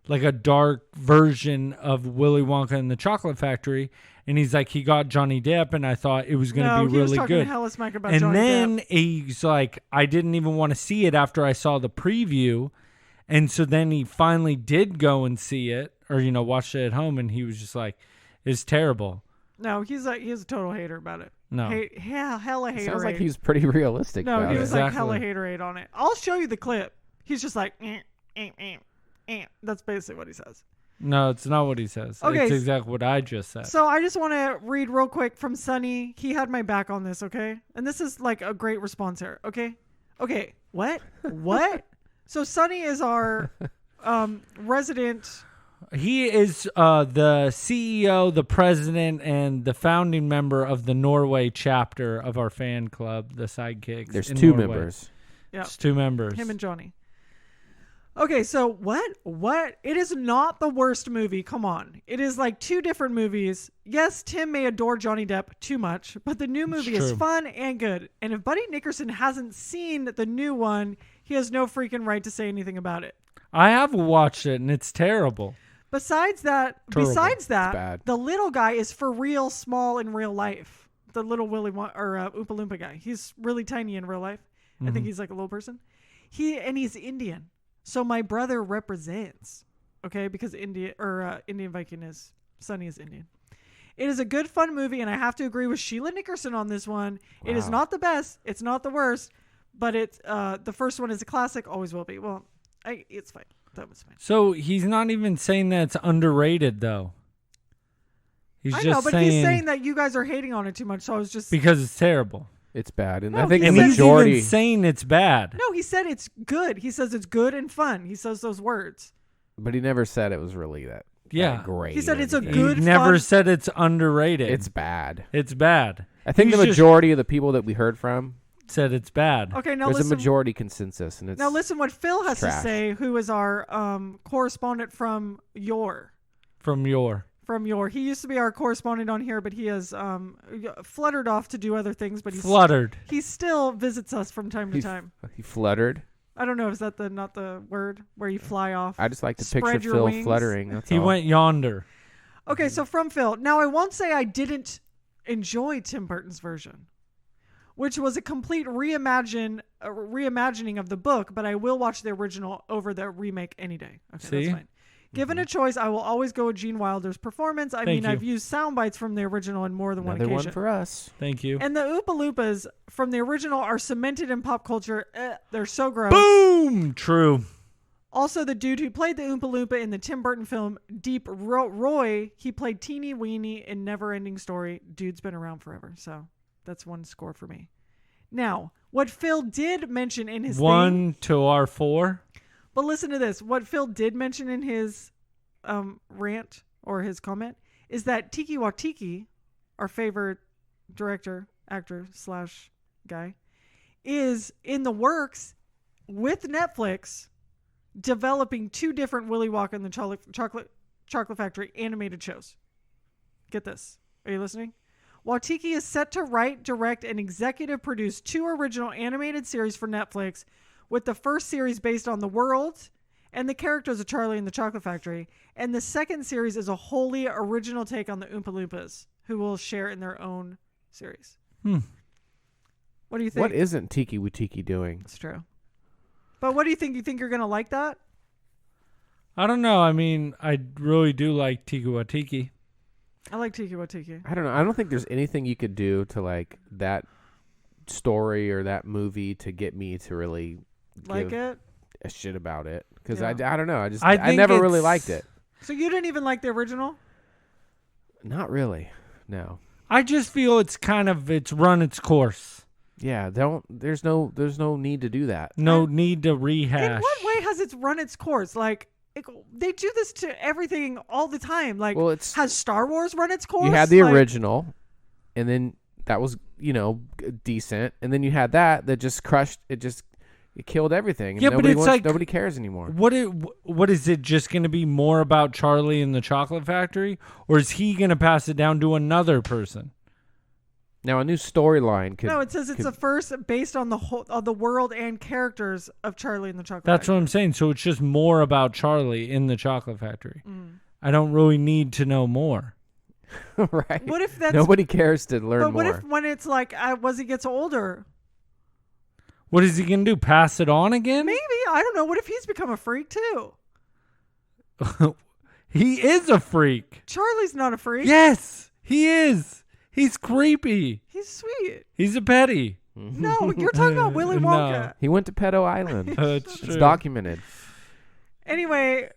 [SPEAKER 3] version of Willy Wonka and the Chocolate Factory. And he's like, he got Johnny Depp, and I thought it was going to be really good.
[SPEAKER 5] he was talking hella smack about Johnny Depp.
[SPEAKER 3] And then he's like, I didn't even want to see it after I saw the preview. And so then he finally did go and see it, or, watched it at home, and he was just like, it's terrible.
[SPEAKER 5] No, he's a total hater about it.
[SPEAKER 3] No.
[SPEAKER 5] Hella hater.
[SPEAKER 4] Sounds like he was pretty realistic.
[SPEAKER 5] No,
[SPEAKER 4] about
[SPEAKER 5] he
[SPEAKER 4] it.
[SPEAKER 5] was like hella haterade on it. I'll show you the clip. He's just like, That's basically what he says.
[SPEAKER 3] No, it's not what he says.
[SPEAKER 5] Okay,
[SPEAKER 3] it's exactly what I just said.
[SPEAKER 5] So I just want to read real quick from Sunny. He had my back on this, okay? And this is like a great response here, okay? Okay, what? So Sunny is our resident.
[SPEAKER 3] He is the CEO, the president, and the founding member of the Norway chapter of our fan club, the Sidekicks.
[SPEAKER 4] There's
[SPEAKER 3] in
[SPEAKER 4] two
[SPEAKER 3] Norway.
[SPEAKER 4] members.
[SPEAKER 5] Yeah,
[SPEAKER 3] it's 2 members.
[SPEAKER 5] Him and Johnny. Okay, so what? It is not the worst movie. Come on. It is like 2 different movies. Yes, Tim may adore Johnny Depp too much, but the new movie is fun and good. And if Buddy Nickerson hasn't seen the new one, he has no freaking right to say anything about it.
[SPEAKER 3] I have watched it, and it's terrible.
[SPEAKER 5] Besides that,
[SPEAKER 4] bad.
[SPEAKER 5] the little guy is for real small in real life. The little Oompa Loompa guy. He's really tiny in real life. I think he's like a little person. He's Indian. So my brother represents, okay, because Indian Viking is Sunny is Indian. It is a good, fun movie, and I have to agree with Sheila Nickerson on this one. Wow. It is not the best, it's not the worst, but it's the first one is a classic, always will be. Well, it's fine. That was fine.
[SPEAKER 3] So he's not even saying that it's underrated, though. He's
[SPEAKER 5] I
[SPEAKER 3] just
[SPEAKER 5] know, but he's saying that you guys are hating on it too much. So I was just
[SPEAKER 3] because it's terrible.
[SPEAKER 4] It's bad, and
[SPEAKER 5] No,
[SPEAKER 4] I think the
[SPEAKER 5] he said-
[SPEAKER 4] majority.
[SPEAKER 3] He's even saying it's bad.
[SPEAKER 5] No, he said it's good. He says it's good and fun. He says those words.
[SPEAKER 4] But he never said it was really that great.
[SPEAKER 5] He said
[SPEAKER 4] or
[SPEAKER 5] it's a
[SPEAKER 4] anything.
[SPEAKER 5] good,
[SPEAKER 3] He never
[SPEAKER 5] fun-
[SPEAKER 3] said it's underrated.
[SPEAKER 4] It's bad.
[SPEAKER 3] It's bad.
[SPEAKER 4] I think
[SPEAKER 3] He's
[SPEAKER 4] the
[SPEAKER 3] just
[SPEAKER 4] majority of the people that we heard from,
[SPEAKER 3] said it's bad.
[SPEAKER 5] Okay, now
[SPEAKER 4] there's
[SPEAKER 5] listen.
[SPEAKER 4] a majority consensus, and it's
[SPEAKER 5] Now listen what Phil has to
[SPEAKER 4] trash.
[SPEAKER 5] say, who is our correspondent from Your. He used to be our correspondent on here, but he has fluttered off to do other things. But he still visits us from time to time.
[SPEAKER 4] He fluttered.
[SPEAKER 5] I don't know. Is that not the word where you fly off?
[SPEAKER 4] I just like to
[SPEAKER 5] Spread
[SPEAKER 4] picture
[SPEAKER 5] your
[SPEAKER 4] Phil
[SPEAKER 5] wings.
[SPEAKER 4] fluttering. That's
[SPEAKER 3] He
[SPEAKER 4] all.
[SPEAKER 3] went yonder.
[SPEAKER 5] Okay, so from Phil. Now I won't say I didn't enjoy Tim Burton's version, which was a complete reimagining of the book, but I will watch the original over the remake any day. Okay,
[SPEAKER 3] See?
[SPEAKER 5] that's fine. Given a choice, I will always go with Gene Wilder's performance. I mean,
[SPEAKER 3] you.
[SPEAKER 5] I've used sound bites from the original on more than one
[SPEAKER 4] Another
[SPEAKER 5] occasion.
[SPEAKER 4] one for us.
[SPEAKER 3] Thank you.
[SPEAKER 5] And the Oompa Loompas from the original are cemented in pop culture. They're so gross.
[SPEAKER 3] Boom! True.
[SPEAKER 5] Also, the dude who played the Oompa Loompa in the Tim Burton film Deep Roy, he played Teeny Weeny in Neverending Story. Dude's been around forever, so that's 1 score for me. Now, what Phil did mention in his
[SPEAKER 3] 1 to our 4.
[SPEAKER 5] But listen to this. What Phil did mention in his rant or his comment is that Tiki Watiki, our favorite director, actor / guy, is in the works with Netflix developing 2 different Willy Wonka and the Chocolate Factory animated shows. Get this. Are you listening? Watiki is set to write, direct, and executive produce 2 original animated series for Netflix, with the first series based on the world and the characters of Charlie and the Chocolate Factory, and the second series is a wholly original take on the Oompa Loompas, who will share in their own series. What do you think?
[SPEAKER 4] What isn't Tiki Watiki doing?
[SPEAKER 5] It's true. But what do you think? You think you're going to like that?
[SPEAKER 3] I don't know. I mean, I really do like Tiki Watiki.
[SPEAKER 5] I like Tiki Watiki.
[SPEAKER 4] I don't know. I don't think there's anything you could do to like that story or that movie to get me to really
[SPEAKER 5] Like
[SPEAKER 4] give
[SPEAKER 5] it?
[SPEAKER 4] a shit about it. Because
[SPEAKER 5] Yeah.
[SPEAKER 4] I don't know. I
[SPEAKER 3] think
[SPEAKER 4] never really
[SPEAKER 3] it's-
[SPEAKER 4] liked it.
[SPEAKER 5] So you didn't even like the original?
[SPEAKER 4] Not really. No.
[SPEAKER 3] I just feel it's run its course.
[SPEAKER 4] Yeah. There's no need to do that.
[SPEAKER 3] No need to rehash.
[SPEAKER 5] In what way has it run its course? Like, they do this to everything all the time. Like,
[SPEAKER 4] Well,
[SPEAKER 5] has Star Wars run its course?
[SPEAKER 4] You had the
[SPEAKER 5] Like,
[SPEAKER 4] original, and then that was decent, and then you had that just crushed it. Just It killed everything. And
[SPEAKER 3] Yeah, but
[SPEAKER 4] nobody
[SPEAKER 3] it's like-
[SPEAKER 4] nobody cares anymore.
[SPEAKER 3] What is it just going to be more about Charlie and the Chocolate Factory, or is he going to pass it down to another person?
[SPEAKER 4] Now a new storyline could.
[SPEAKER 5] No, it says it's
[SPEAKER 4] could-
[SPEAKER 5] the first based on the whole of the world and characters of Charlie and the Chocolate
[SPEAKER 3] That's
[SPEAKER 5] Factory.
[SPEAKER 3] what I'm saying. So it's just more about Charlie in the Chocolate Factory.
[SPEAKER 5] Mm.
[SPEAKER 3] I don't really need to know more.
[SPEAKER 4] right.
[SPEAKER 5] What if that's
[SPEAKER 4] Nobody cares to learn
[SPEAKER 5] But what
[SPEAKER 4] more.
[SPEAKER 5] if when it's like as he gets older?
[SPEAKER 3] What is he going to do? Pass it on again?
[SPEAKER 5] Maybe, I don't know. What if he's become a freak too?
[SPEAKER 3] He is a freak.
[SPEAKER 5] Charlie's not a freak.
[SPEAKER 3] Yes, he is. He's creepy.
[SPEAKER 5] He's sweet.
[SPEAKER 3] He's a petty.
[SPEAKER 5] No, you're talking about Willy
[SPEAKER 3] No.
[SPEAKER 5] Wonka.
[SPEAKER 4] He went to Pedo Island.
[SPEAKER 3] That's
[SPEAKER 4] It's
[SPEAKER 3] true.
[SPEAKER 4] documented.
[SPEAKER 5] Anyway,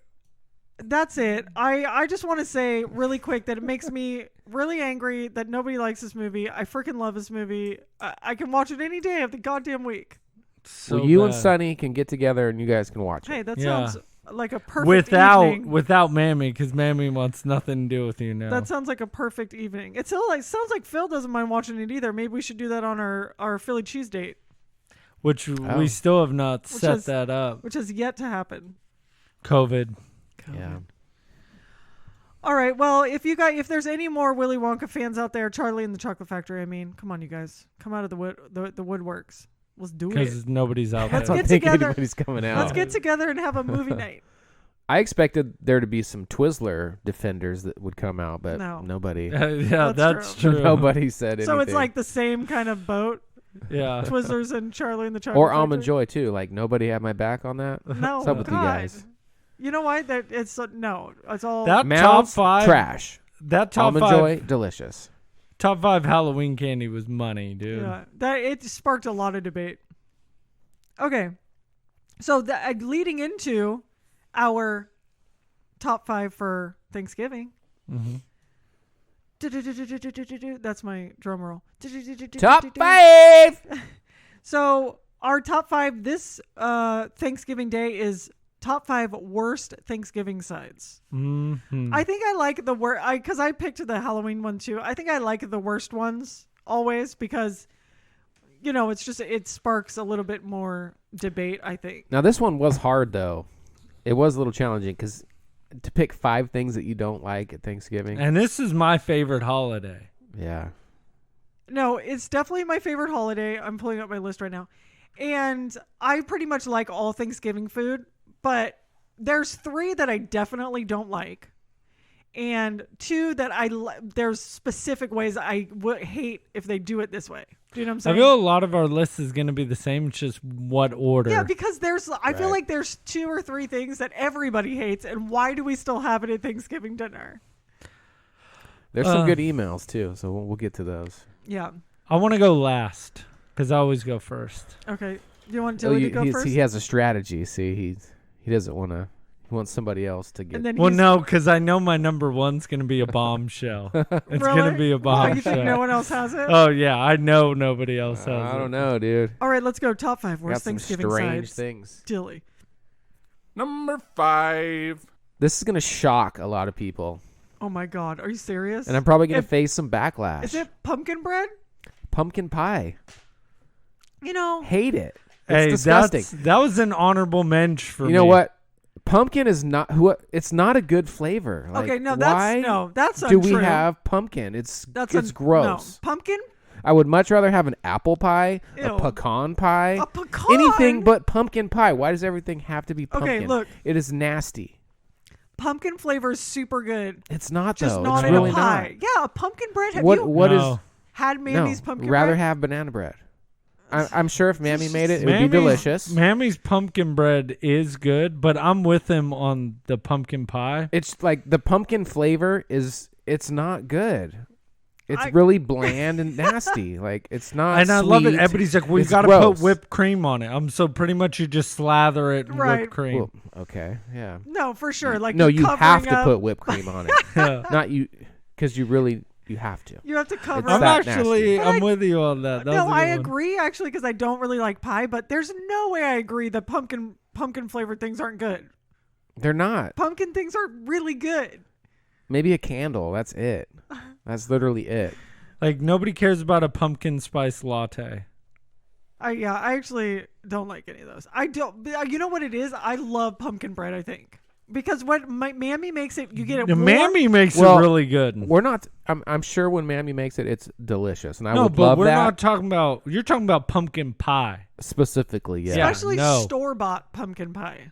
[SPEAKER 5] that's it. I just want to say really quick that it makes me really angry that nobody likes this movie. I freaking love this movie. I can watch it any day of the goddamn week.
[SPEAKER 3] So
[SPEAKER 4] well, you and
[SPEAKER 3] bad.
[SPEAKER 4] Sonny can get together and you guys can watch
[SPEAKER 5] Hey,
[SPEAKER 4] it.
[SPEAKER 5] that
[SPEAKER 3] Yeah.
[SPEAKER 5] sounds like a perfect evening.
[SPEAKER 3] without Mammy, because Mammy wants nothing to do with you now.
[SPEAKER 5] That sounds like a perfect evening. It still sounds like Phil doesn't mind watching it either. Maybe we should do that on our Philly cheese date,
[SPEAKER 3] Which
[SPEAKER 4] Oh.
[SPEAKER 3] we still have not
[SPEAKER 5] Which
[SPEAKER 3] set
[SPEAKER 5] is-
[SPEAKER 3] that up.
[SPEAKER 5] which has yet to happen.
[SPEAKER 3] COVID.
[SPEAKER 4] Yeah.
[SPEAKER 5] All right. Well, if there's any more Willy Wonka fans out there, Charlie and the Chocolate Factory. I mean, come on, you guys, come out of the woodworks. Let's do it.
[SPEAKER 3] Because nobody's out
[SPEAKER 5] Let's
[SPEAKER 3] there.
[SPEAKER 5] get
[SPEAKER 4] I think
[SPEAKER 5] together.
[SPEAKER 4] anybody's coming out.
[SPEAKER 5] Let's get together and have a movie night.
[SPEAKER 4] I expected there to be some Twizzler defenders that would come out, but
[SPEAKER 5] No.
[SPEAKER 4] nobody.
[SPEAKER 3] Yeah,
[SPEAKER 5] That's
[SPEAKER 3] that's
[SPEAKER 5] true.
[SPEAKER 3] true.
[SPEAKER 4] Nobody said anything.
[SPEAKER 5] So it's like the same kind of boat,
[SPEAKER 3] Yeah.
[SPEAKER 5] Twizzlers and Charlie and the Chocolate
[SPEAKER 4] or
[SPEAKER 5] Factory.
[SPEAKER 4] Almond Joy too. Like nobody had my back on that.
[SPEAKER 5] No,
[SPEAKER 4] What's up with you
[SPEAKER 5] God.
[SPEAKER 4] guys?
[SPEAKER 5] You know why? That it's no. It's all
[SPEAKER 3] That
[SPEAKER 4] Mouths,
[SPEAKER 3] top five.
[SPEAKER 4] trash.
[SPEAKER 3] That top
[SPEAKER 4] Almond
[SPEAKER 3] five.
[SPEAKER 4] Joy, delicious.
[SPEAKER 3] Top five Halloween candy was money, dude.
[SPEAKER 5] yeah. That it sparked a lot of debate. Okay, so leading into our top five for Thanksgiving.
[SPEAKER 3] Mm-hmm.
[SPEAKER 5] That's my drum roll.
[SPEAKER 4] Top 5.
[SPEAKER 5] So our top five this Thanksgiving Day is top 5 worst Thanksgiving sides.
[SPEAKER 3] Mm-hmm.
[SPEAKER 5] I think I like the worst because I picked the Halloween one too. I think I like the worst ones always because it's just it sparks a little bit more debate. I think.
[SPEAKER 4] Now this one was hard though. It was a little challenging because to pick 5 things that you don't like at Thanksgiving.
[SPEAKER 3] And this is my favorite holiday.
[SPEAKER 4] Yeah.
[SPEAKER 5] No, it's definitely my favorite holiday. I'm pulling up my list right now, and I pretty much like all Thanksgiving food. But there's 3 that I definitely don't like, and 2 that there's specific ways I would hate if they do it this way. Do you know what I'm saying?
[SPEAKER 3] I feel a lot of our list is going to be the same, just what order.
[SPEAKER 5] Yeah, because I feel
[SPEAKER 4] Right.
[SPEAKER 5] like there's 2 or 3 things that everybody hates, and why do we still have it at Thanksgiving dinner?
[SPEAKER 4] There's some good emails too, so we'll get to those.
[SPEAKER 5] Yeah.
[SPEAKER 3] I want to go last because I always go first.
[SPEAKER 5] Okay. Do you want Dylan to go first?
[SPEAKER 4] He has a strategy. See, he doesn't want to. He wants somebody else to get.
[SPEAKER 5] And then
[SPEAKER 3] Well,
[SPEAKER 5] he's-
[SPEAKER 3] no, because I know my number one's going to be a bombshell. It's going to
[SPEAKER 5] Really?
[SPEAKER 3] be a
[SPEAKER 5] Oh,
[SPEAKER 3] bombshell.
[SPEAKER 5] you think no one else has it?
[SPEAKER 3] Oh, yeah. I know nobody else has it.
[SPEAKER 4] I don't know, dude.
[SPEAKER 5] All right, let's go. Top 5
[SPEAKER 4] Got
[SPEAKER 5] worst
[SPEAKER 4] some
[SPEAKER 5] Thanksgiving
[SPEAKER 4] strange
[SPEAKER 5] sides.
[SPEAKER 4] things.
[SPEAKER 5] Dilly.
[SPEAKER 6] Number 5.
[SPEAKER 4] This is gonna shock a lot of people,
[SPEAKER 5] Oh my God, are you serious?
[SPEAKER 4] and I'm probably gonna
[SPEAKER 5] If-
[SPEAKER 4] face some backlash.
[SPEAKER 5] Is it pumpkin bread?
[SPEAKER 4] Pumpkin pie? Hate it. It's
[SPEAKER 3] Hey,
[SPEAKER 4] disgusting.
[SPEAKER 3] that was an honorable mensch for me.
[SPEAKER 4] You know what? Pumpkin is not it's not a good flavor. Like,
[SPEAKER 5] Okay, no,
[SPEAKER 4] why
[SPEAKER 5] that's
[SPEAKER 4] do
[SPEAKER 5] untrue.
[SPEAKER 4] we have pumpkin? It's
[SPEAKER 5] That's
[SPEAKER 4] gross.
[SPEAKER 5] No. Pumpkin?
[SPEAKER 4] I would much rather have an apple pie,
[SPEAKER 5] Ew.
[SPEAKER 4] a pecan pie,
[SPEAKER 5] A pecan?
[SPEAKER 4] anything but pumpkin pie. Why does everything have to be pumpkin?
[SPEAKER 5] look.
[SPEAKER 4] It is nasty.
[SPEAKER 5] Pumpkin flavor is super good.
[SPEAKER 4] It's not
[SPEAKER 5] Just
[SPEAKER 4] though.
[SPEAKER 5] not
[SPEAKER 4] it's
[SPEAKER 5] in
[SPEAKER 4] really
[SPEAKER 5] a pie. Yeah, a pumpkin bread. Have
[SPEAKER 4] Not.
[SPEAKER 5] you
[SPEAKER 4] What is?
[SPEAKER 3] No.
[SPEAKER 5] had Mammy's pumpkin
[SPEAKER 4] rather
[SPEAKER 5] bread?
[SPEAKER 4] have banana bread. I'm sure if Mammy made it, it would be delicious.
[SPEAKER 3] Mammy's pumpkin bread is good, but I'm with him on the pumpkin pie.
[SPEAKER 4] It's like the pumpkin flavor it's not good. It's
[SPEAKER 5] I-
[SPEAKER 4] really bland and nasty. Like it's not.
[SPEAKER 3] And I love it.
[SPEAKER 4] sweet.
[SPEAKER 3] Everybody's like, we've
[SPEAKER 4] It's
[SPEAKER 3] got to
[SPEAKER 4] gross.
[SPEAKER 3] put whipped cream on it. So pretty much you just slather it in
[SPEAKER 5] Right.
[SPEAKER 3] whipped cream.
[SPEAKER 4] Well, okay, yeah.
[SPEAKER 5] No, for sure. Like
[SPEAKER 4] No,
[SPEAKER 5] you're
[SPEAKER 4] you have
[SPEAKER 5] covering
[SPEAKER 4] to
[SPEAKER 5] up-
[SPEAKER 4] put whipped cream on it.
[SPEAKER 3] Yeah.
[SPEAKER 4] Not you, because you have to.
[SPEAKER 5] You have to cover.
[SPEAKER 4] It's
[SPEAKER 3] I'm
[SPEAKER 4] that
[SPEAKER 3] actually,
[SPEAKER 4] nasty.
[SPEAKER 3] I'm with you on that. That
[SPEAKER 5] No,
[SPEAKER 3] was a
[SPEAKER 5] I
[SPEAKER 3] good one.
[SPEAKER 5] agree actually because I don't really like pie, but there's no way I agree that pumpkin flavored things aren't good.
[SPEAKER 4] They're not.
[SPEAKER 5] Pumpkin things are really good.
[SPEAKER 4] Maybe a candle. That's it. That's literally it.
[SPEAKER 3] Like nobody cares about a pumpkin spice latte.
[SPEAKER 5] I actually don't like any of those. I don't. You know what it is? I love pumpkin bread. I think because what Mammy makes it, you get it.
[SPEAKER 3] The
[SPEAKER 5] warm.
[SPEAKER 3] Mammy makes
[SPEAKER 4] Well,
[SPEAKER 3] it really good.
[SPEAKER 4] We're not. I'm sure when Mammy makes it, it's delicious, and I
[SPEAKER 3] No,
[SPEAKER 4] would
[SPEAKER 3] but
[SPEAKER 4] love
[SPEAKER 3] we're
[SPEAKER 4] that.
[SPEAKER 3] not talking about. You're talking about pumpkin pie.
[SPEAKER 4] Specifically, yeah.
[SPEAKER 5] Especially
[SPEAKER 3] no.
[SPEAKER 5] store-bought pumpkin pie.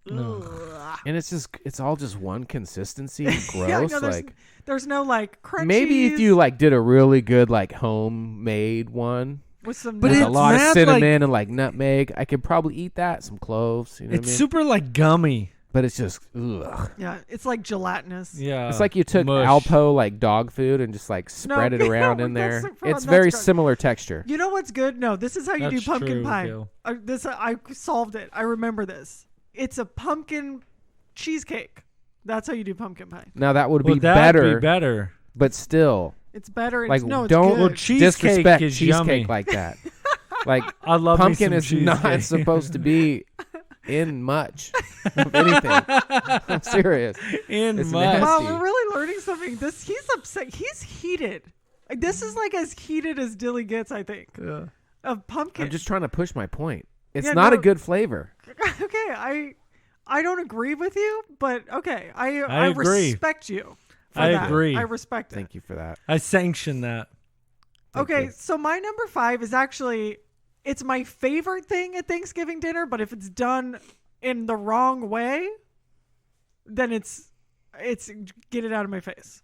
[SPEAKER 3] No.
[SPEAKER 5] Ugh.
[SPEAKER 4] And it's all just one consistency. Gross.
[SPEAKER 5] Yeah, no,
[SPEAKER 4] like
[SPEAKER 5] there's no like crunchies.
[SPEAKER 4] maybe if you like did a really good like homemade one
[SPEAKER 5] with some
[SPEAKER 3] But
[SPEAKER 4] with
[SPEAKER 5] nuts.
[SPEAKER 4] a lot of
[SPEAKER 3] mad,
[SPEAKER 4] cinnamon and like nutmeg, I could probably eat that. Some cloves. You know
[SPEAKER 3] It's
[SPEAKER 4] what I mean?
[SPEAKER 3] super like gummy.
[SPEAKER 4] But it's just ugh.
[SPEAKER 5] Yeah, it's like gelatinous.
[SPEAKER 3] Yeah.
[SPEAKER 4] It's like you took
[SPEAKER 3] mush.
[SPEAKER 4] Alpo like dog food and just like spread it around in there. It's very similar texture.
[SPEAKER 5] You know what's good? No, this is how you do
[SPEAKER 3] That's
[SPEAKER 5] pumpkin
[SPEAKER 3] true,
[SPEAKER 5] pie.
[SPEAKER 3] Gil.
[SPEAKER 5] I solved it. I remember this. It's a pumpkin cheesecake. That's how you do pumpkin pie.
[SPEAKER 4] Now that would
[SPEAKER 3] Well,
[SPEAKER 4] be
[SPEAKER 3] that'd
[SPEAKER 4] better,
[SPEAKER 3] be better.
[SPEAKER 4] but still,
[SPEAKER 5] It's better.
[SPEAKER 4] like
[SPEAKER 5] No, it's
[SPEAKER 4] don't
[SPEAKER 5] good.
[SPEAKER 3] Well, cheesecake
[SPEAKER 4] disrespect
[SPEAKER 3] is
[SPEAKER 4] cheesecake
[SPEAKER 3] yummy.
[SPEAKER 4] like that. Like
[SPEAKER 3] I love me
[SPEAKER 4] pumpkin
[SPEAKER 3] some
[SPEAKER 4] is not
[SPEAKER 3] cheesecake.
[SPEAKER 4] supposed to be in much of anything. I'm serious.
[SPEAKER 3] In
[SPEAKER 4] It's
[SPEAKER 3] much.
[SPEAKER 4] nasty.
[SPEAKER 5] Wow, we're really learning something. He's upset. He's heated. Like, this is like as heated as Dilly gets, I think.
[SPEAKER 3] Yeah.
[SPEAKER 5] Of pumpkin.
[SPEAKER 4] I'm just trying to push my point. It's
[SPEAKER 5] Yeah,
[SPEAKER 4] not a
[SPEAKER 5] no.
[SPEAKER 4] good flavor.
[SPEAKER 5] Okay, I don't agree with you, but okay, I
[SPEAKER 3] agree.
[SPEAKER 5] respect you. For
[SPEAKER 3] I
[SPEAKER 5] that.
[SPEAKER 3] agree.
[SPEAKER 5] I respect it.
[SPEAKER 4] Thank you for that.
[SPEAKER 3] I sanction that.
[SPEAKER 4] Thank
[SPEAKER 5] Okay,
[SPEAKER 4] you.
[SPEAKER 5] so my number 5 is actually, it's my favorite thing at Thanksgiving dinner, but if it's done in the wrong way, then it's get it out of my face.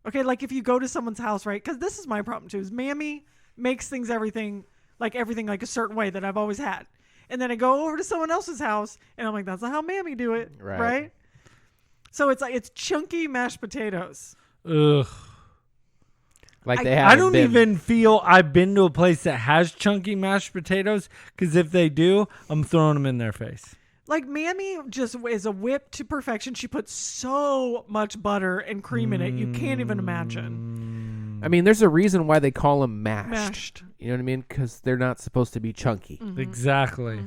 [SPEAKER 5] Okay, like if you go to someone's house, right? Because this is my problem too. Is Mammy makes everything like a certain way that I've always had, and then I go over to someone else's house, and I'm like, that's not how Mammy do it, right? So it's like it's chunky mashed potatoes.
[SPEAKER 3] Ugh.
[SPEAKER 4] Like
[SPEAKER 5] I-
[SPEAKER 4] they
[SPEAKER 3] I
[SPEAKER 4] have.
[SPEAKER 3] don't even feel I've been to a place that has chunky mashed potatoes because if they do, I'm throwing them in their face.
[SPEAKER 5] Like Mammy just is a whip to perfection. She puts so much butter and cream in it, you can't even imagine.
[SPEAKER 4] I mean, there's a reason why they call them mashed.
[SPEAKER 5] Mashed.
[SPEAKER 4] You know what I mean? Because they're not supposed to be chunky.
[SPEAKER 3] Exactly.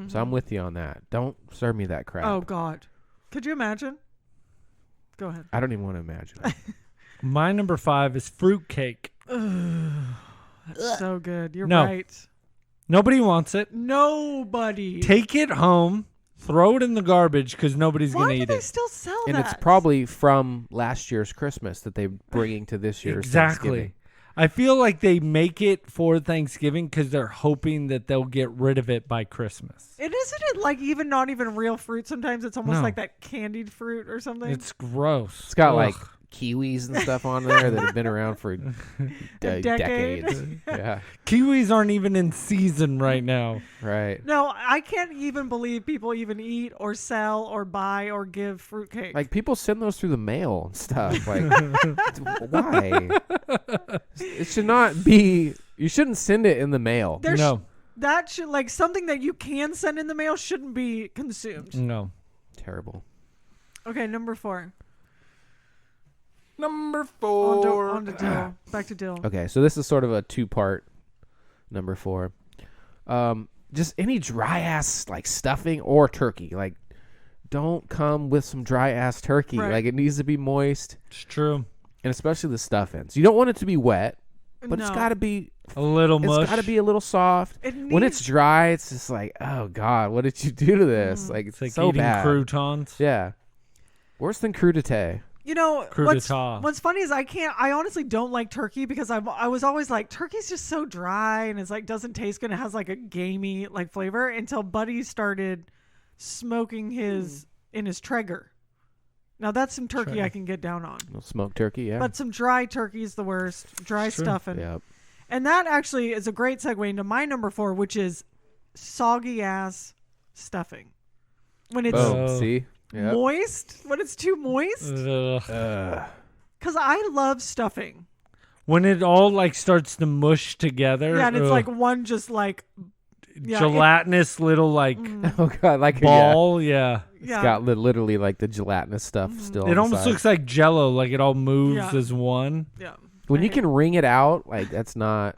[SPEAKER 4] So I'm with you on that. Don't serve me that crap.
[SPEAKER 5] Oh God, could you imagine? Go ahead.
[SPEAKER 4] I don't even want to imagine. it.
[SPEAKER 3] My number 5 is fruitcake.
[SPEAKER 5] That's so good. You're
[SPEAKER 3] No.
[SPEAKER 5] right.
[SPEAKER 3] Nobody wants it.
[SPEAKER 5] Nobody.
[SPEAKER 3] Take it home, throw it in the garbage because nobody's
[SPEAKER 5] Why
[SPEAKER 3] going to
[SPEAKER 5] do
[SPEAKER 3] eat
[SPEAKER 5] they
[SPEAKER 3] it.
[SPEAKER 5] still sell
[SPEAKER 4] And
[SPEAKER 5] that?
[SPEAKER 4] it's probably from last year's Christmas that they're bringing to this year's
[SPEAKER 3] Exactly.
[SPEAKER 4] Thanksgiving.
[SPEAKER 3] I feel like they make it for Thanksgiving because they're hoping that they'll get rid of it by Christmas.
[SPEAKER 5] And isn't it like even not even real fruit? Sometimes it's almost
[SPEAKER 3] No.
[SPEAKER 5] like that candied fruit or something.
[SPEAKER 3] It's gross.
[SPEAKER 4] It's got
[SPEAKER 3] Ugh.
[SPEAKER 4] like kiwis and stuff on there that have been around for
[SPEAKER 5] decade.
[SPEAKER 4] decades. Yeah,
[SPEAKER 3] Kiwis aren't even in season right now.
[SPEAKER 4] right.
[SPEAKER 5] No, I can't even believe people even eat or sell or buy or give fruitcake.
[SPEAKER 4] Like people send those through the mail and stuff. Like, why? It should not be. You shouldn't send it in the mail.
[SPEAKER 5] There's
[SPEAKER 3] No.
[SPEAKER 5] that should like something that you can send in the mail shouldn't be consumed.
[SPEAKER 3] No.
[SPEAKER 4] Terrible.
[SPEAKER 5] Okay, number 4.
[SPEAKER 6] Number
[SPEAKER 5] On
[SPEAKER 6] 4.
[SPEAKER 5] to Dill. Back to Dill.
[SPEAKER 4] Okay, so this is sort of a 2-part. Number 4. Just any dry ass like stuffing or turkey. Like, don't come with some dry ass turkey.
[SPEAKER 5] Right.
[SPEAKER 4] Like, it needs to be moist,
[SPEAKER 3] It's true.
[SPEAKER 4] and especially the stuffings. You don't want it to be wet, but it's
[SPEAKER 5] No.
[SPEAKER 4] got to be.
[SPEAKER 3] A little
[SPEAKER 4] It's
[SPEAKER 3] mush.
[SPEAKER 4] got to be a little soft.
[SPEAKER 5] It
[SPEAKER 4] When it's
[SPEAKER 5] needs-
[SPEAKER 4] dry, it's just like, oh god, what did you do to this? Like,
[SPEAKER 3] It's like
[SPEAKER 4] so
[SPEAKER 3] eating
[SPEAKER 4] bad.
[SPEAKER 3] croutons.
[SPEAKER 4] Yeah, worse than crudité.
[SPEAKER 5] You know,
[SPEAKER 3] Crudité.
[SPEAKER 5] what's funny is I honestly don't like turkey because I was always like, turkey's just so dry and it's like doesn't taste good. It has like a gamey like flavor until Buddy started smoking his in his Traeger. Now that's some turkey I can get down on.
[SPEAKER 4] Little smoked turkey, yeah.
[SPEAKER 5] But some dry turkey is the worst. Dry
[SPEAKER 3] Sure.
[SPEAKER 5] stuffing.
[SPEAKER 4] Yep.
[SPEAKER 5] And that actually is a great segue into my number 4, which is soggy ass stuffing. When it's
[SPEAKER 4] Boom.
[SPEAKER 3] Oh.
[SPEAKER 4] See. Yep.
[SPEAKER 5] moist, when it's too moist.
[SPEAKER 3] Ugh.
[SPEAKER 5] Because I love stuffing.
[SPEAKER 3] When it all like starts to mush together.
[SPEAKER 5] Yeah, and it's
[SPEAKER 3] ugh.
[SPEAKER 5] like one just like yeah,
[SPEAKER 3] gelatinous little like
[SPEAKER 4] Oh god, like
[SPEAKER 3] ball. Yeah.
[SPEAKER 5] yeah.
[SPEAKER 4] It's got literally like the gelatinous stuff still.
[SPEAKER 3] It almost
[SPEAKER 4] inside.
[SPEAKER 3] looks like Jello. Like it all moves
[SPEAKER 5] Yeah.
[SPEAKER 3] as one.
[SPEAKER 5] Yeah.
[SPEAKER 4] when
[SPEAKER 5] I
[SPEAKER 4] you
[SPEAKER 5] hate-
[SPEAKER 4] can wring it out. Like that's not,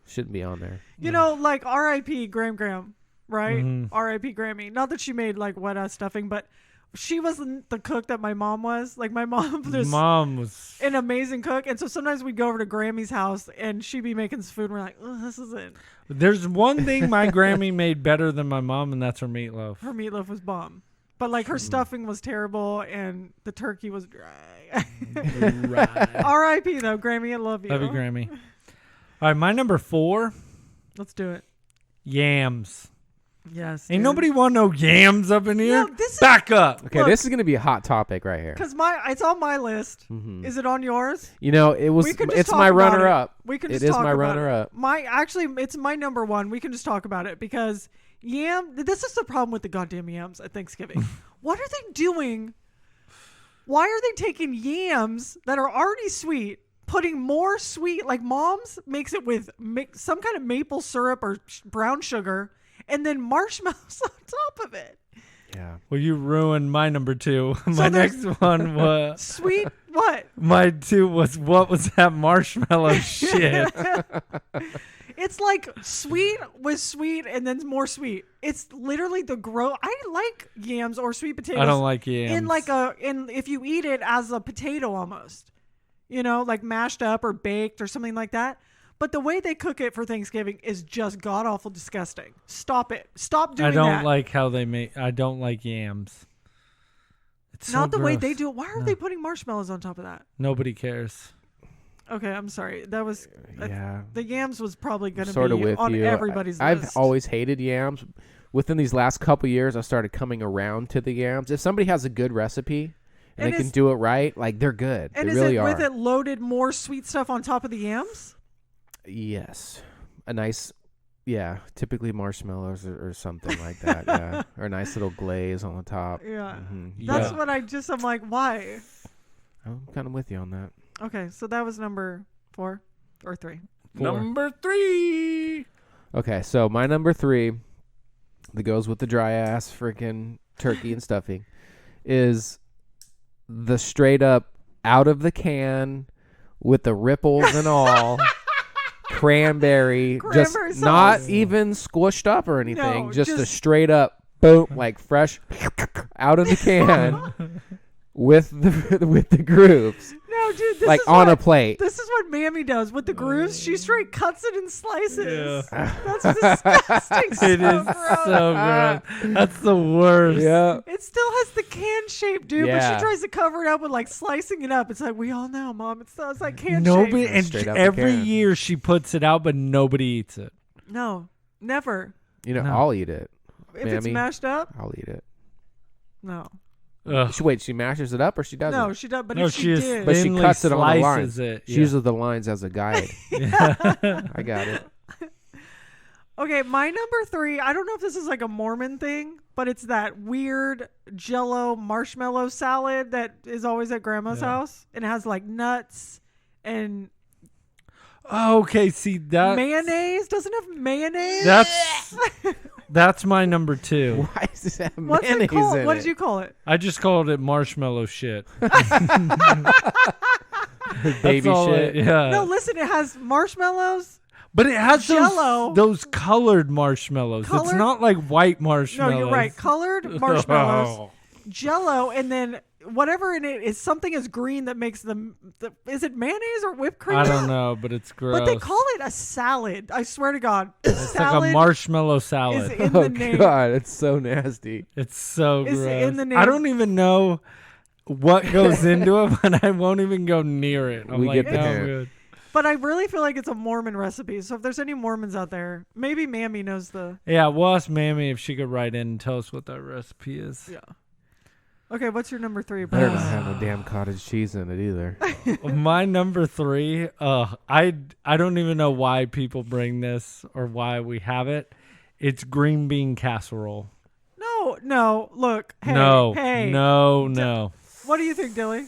[SPEAKER 4] shouldn't be on there.
[SPEAKER 5] You know, like R.I.P. Graham, right?
[SPEAKER 3] Mhm.
[SPEAKER 5] R.I.P. Grammy. Not that she made like wet ass stuffing, but she wasn't the cook that my mom was. Like my mom
[SPEAKER 3] was
[SPEAKER 5] an amazing cook, and so sometimes we'd go over to Grammy's house and she'd be making some food and we're like, oh, this isn't.
[SPEAKER 3] There's one thing my Grammy made better than my mom, and that's her meatloaf.
[SPEAKER 5] Her meatloaf was bomb. But like her stuffing was terrible and the turkey was dry.
[SPEAKER 3] Right.
[SPEAKER 5] R.I.P. though, Grammy, I love you.
[SPEAKER 3] Love you, Grammy. All right, my number 4,
[SPEAKER 5] Let's do it.
[SPEAKER 3] yams.
[SPEAKER 5] Yes.
[SPEAKER 3] Ain't
[SPEAKER 5] dude.
[SPEAKER 3] nobody want no yams up in here.
[SPEAKER 5] No, this is-
[SPEAKER 3] Back up.
[SPEAKER 4] Okay,
[SPEAKER 5] Look.
[SPEAKER 4] this is gonna be a hot topic right here.
[SPEAKER 5] Because it's on my list.
[SPEAKER 4] Mhm.
[SPEAKER 5] Is it on yours?
[SPEAKER 4] You know, it was.
[SPEAKER 5] We can just
[SPEAKER 4] It's
[SPEAKER 5] talk
[SPEAKER 4] my
[SPEAKER 5] about
[SPEAKER 4] runner
[SPEAKER 5] it.
[SPEAKER 4] up.
[SPEAKER 5] We can
[SPEAKER 4] It
[SPEAKER 5] just
[SPEAKER 4] is
[SPEAKER 5] talk
[SPEAKER 4] my
[SPEAKER 5] about
[SPEAKER 4] runner
[SPEAKER 5] it.
[SPEAKER 4] up.
[SPEAKER 5] It's my number 1. We can just talk about it because this is the problem with the goddamn yams at Thanksgiving. What are they doing? Why are they taking yams that are already sweet, putting more sweet, like Mom's makes it with some kind of maple syrup or brown sugar, and then marshmallows on top of it?
[SPEAKER 4] Yeah.
[SPEAKER 3] Well, you ruined my number 2. My next one was
[SPEAKER 5] Sweet what?
[SPEAKER 3] my 2 was what was that marshmallow shit?
[SPEAKER 5] It's like sweet with sweet and then more sweet. It's literally the I like yams or sweet potatoes.
[SPEAKER 3] I don't like yams.
[SPEAKER 5] In if you eat it as a potato almost, like mashed up or baked or something like that. But the way they cook it for Thanksgiving is just god awful disgusting. Stop it. Stop doing
[SPEAKER 3] I
[SPEAKER 5] that.
[SPEAKER 3] don't like how they make. I don't like yams. It's
[SPEAKER 5] Not
[SPEAKER 3] so
[SPEAKER 5] the way
[SPEAKER 3] gross.
[SPEAKER 5] they do it. Why are they putting marshmallows on top of that?
[SPEAKER 3] Nobody cares.
[SPEAKER 5] Okay, I'm sorry. That was
[SPEAKER 4] Yeah.
[SPEAKER 5] the yams was probably going to
[SPEAKER 4] Sort of
[SPEAKER 5] be
[SPEAKER 4] with
[SPEAKER 5] on
[SPEAKER 4] you.
[SPEAKER 5] everybody's
[SPEAKER 4] I've
[SPEAKER 5] list.
[SPEAKER 4] always hated yams. Within these last couple years, I started coming around to the yams. If somebody has a good recipe and they can do it right, like they're good.
[SPEAKER 5] And
[SPEAKER 4] they
[SPEAKER 5] is
[SPEAKER 4] really
[SPEAKER 5] it
[SPEAKER 4] are.
[SPEAKER 5] with it loaded more sweet stuff on top of the yams?
[SPEAKER 4] Yes, a nice, typically marshmallows or something like that. Yeah, or a nice little glaze on the top.
[SPEAKER 5] Yeah.
[SPEAKER 4] Mhm.
[SPEAKER 5] That's
[SPEAKER 3] Yeah.
[SPEAKER 5] what I'm like, why?
[SPEAKER 4] I'm kind of with you on that.
[SPEAKER 5] Okay, so that was number 4 or 3.
[SPEAKER 3] 4.
[SPEAKER 6] Number 3.
[SPEAKER 4] Okay, so my number 3, that goes with the dry ass freaking turkey and stuffing, is the straight up out of the can with the ripples and all cranberry, just
[SPEAKER 5] Cranberry
[SPEAKER 4] not
[SPEAKER 5] sauce.
[SPEAKER 4] even squished up or anything,
[SPEAKER 5] No,
[SPEAKER 4] just a
[SPEAKER 5] just-
[SPEAKER 4] straight up boom, like fresh out of the can with the grooves,
[SPEAKER 5] No, dude, this
[SPEAKER 4] like
[SPEAKER 5] is
[SPEAKER 4] on
[SPEAKER 5] what,
[SPEAKER 4] a plate.
[SPEAKER 5] This is what Mammy does with the grooves. She straight cuts it in slices.
[SPEAKER 3] Yeah.
[SPEAKER 5] That's disgusting. So
[SPEAKER 3] It is
[SPEAKER 5] gross.
[SPEAKER 3] so gross. That's the worst.
[SPEAKER 4] Yeah.
[SPEAKER 5] It still has the can shape, dude, but
[SPEAKER 4] Yeah.
[SPEAKER 5] she tries to cover it up with like slicing it up. It's like, we all know, Mom. It's like can
[SPEAKER 3] Nobody,
[SPEAKER 5] shape.
[SPEAKER 3] and
[SPEAKER 4] Straight out the
[SPEAKER 3] every
[SPEAKER 4] can.
[SPEAKER 3] year she puts it out, but nobody eats it.
[SPEAKER 5] No, never.
[SPEAKER 4] You know,
[SPEAKER 3] No.
[SPEAKER 4] I'll eat it.
[SPEAKER 5] If it's
[SPEAKER 4] Mammy,
[SPEAKER 5] mashed up,
[SPEAKER 4] I'll eat it.
[SPEAKER 5] no.
[SPEAKER 3] Ugh.
[SPEAKER 4] She mashes it up or she doesn't?
[SPEAKER 5] No, she does. But
[SPEAKER 3] No,
[SPEAKER 5] if she
[SPEAKER 3] she just
[SPEAKER 5] did,
[SPEAKER 4] But she
[SPEAKER 3] thinly
[SPEAKER 4] cuts it on the
[SPEAKER 3] slices
[SPEAKER 4] lines.
[SPEAKER 3] it.
[SPEAKER 4] She uses the lines as a guide. I got it.
[SPEAKER 5] Okay, my number 3, I don't know if this is like a Mormon thing, but it's that weird Jell-O marshmallow salad that is always at Grandma's house. And it has like nuts and
[SPEAKER 3] Okay, see that
[SPEAKER 5] mayonnaise. Doesn't it have mayonnaise?
[SPEAKER 3] that's my number 2.
[SPEAKER 4] Why does it have
[SPEAKER 5] What's
[SPEAKER 4] mayonnaise
[SPEAKER 5] it called?
[SPEAKER 4] in
[SPEAKER 5] What
[SPEAKER 4] it?
[SPEAKER 5] did you call it?
[SPEAKER 3] I just called it marshmallow shit.
[SPEAKER 4] Baby
[SPEAKER 3] That's all
[SPEAKER 4] shit?
[SPEAKER 3] yeah.
[SPEAKER 5] No, listen, it has marshmallows.
[SPEAKER 3] But it has
[SPEAKER 5] Jell-O.
[SPEAKER 3] those colored marshmallows. It's
[SPEAKER 5] Colored?
[SPEAKER 3] not like white
[SPEAKER 5] No,
[SPEAKER 3] marshmallows.
[SPEAKER 5] you're right. Colored marshmallows,
[SPEAKER 3] Oh.
[SPEAKER 5] Jell-O, and then whatever in it is something is green that makes them. Is it mayonnaise or whipped cream?
[SPEAKER 3] I don't know, but it's gross.
[SPEAKER 5] But they call it a salad. I swear to God,
[SPEAKER 3] it's
[SPEAKER 5] salad
[SPEAKER 3] like a marshmallow
[SPEAKER 5] is
[SPEAKER 3] salad.
[SPEAKER 5] in
[SPEAKER 4] Oh
[SPEAKER 5] the name.
[SPEAKER 4] God, it's so nasty.
[SPEAKER 3] It's so
[SPEAKER 5] Is
[SPEAKER 3] gross.
[SPEAKER 5] it in the
[SPEAKER 3] I
[SPEAKER 5] name?
[SPEAKER 3] don't even know what goes into it, but I won't even go near it. I'm
[SPEAKER 4] We
[SPEAKER 3] like,
[SPEAKER 4] get the
[SPEAKER 3] no, I'm
[SPEAKER 4] hint.
[SPEAKER 3] good.
[SPEAKER 5] But I really feel like it's a Mormon recipe. So if there's any Mormons out there, maybe Mammy knows the.
[SPEAKER 3] Yeah, we'll ask Mammy if she could write in and tell us what that recipe is.
[SPEAKER 5] Yeah. Okay, what's your number 3,
[SPEAKER 4] Better
[SPEAKER 5] bro?
[SPEAKER 4] not have no damn cottage cheese in it either.
[SPEAKER 3] My number 3, I don't even know why people bring this or why we have it. It's green bean casserole.
[SPEAKER 5] No. Look. Hey.
[SPEAKER 3] no,
[SPEAKER 5] Hey.
[SPEAKER 3] no.
[SPEAKER 5] What do you think, Dilly?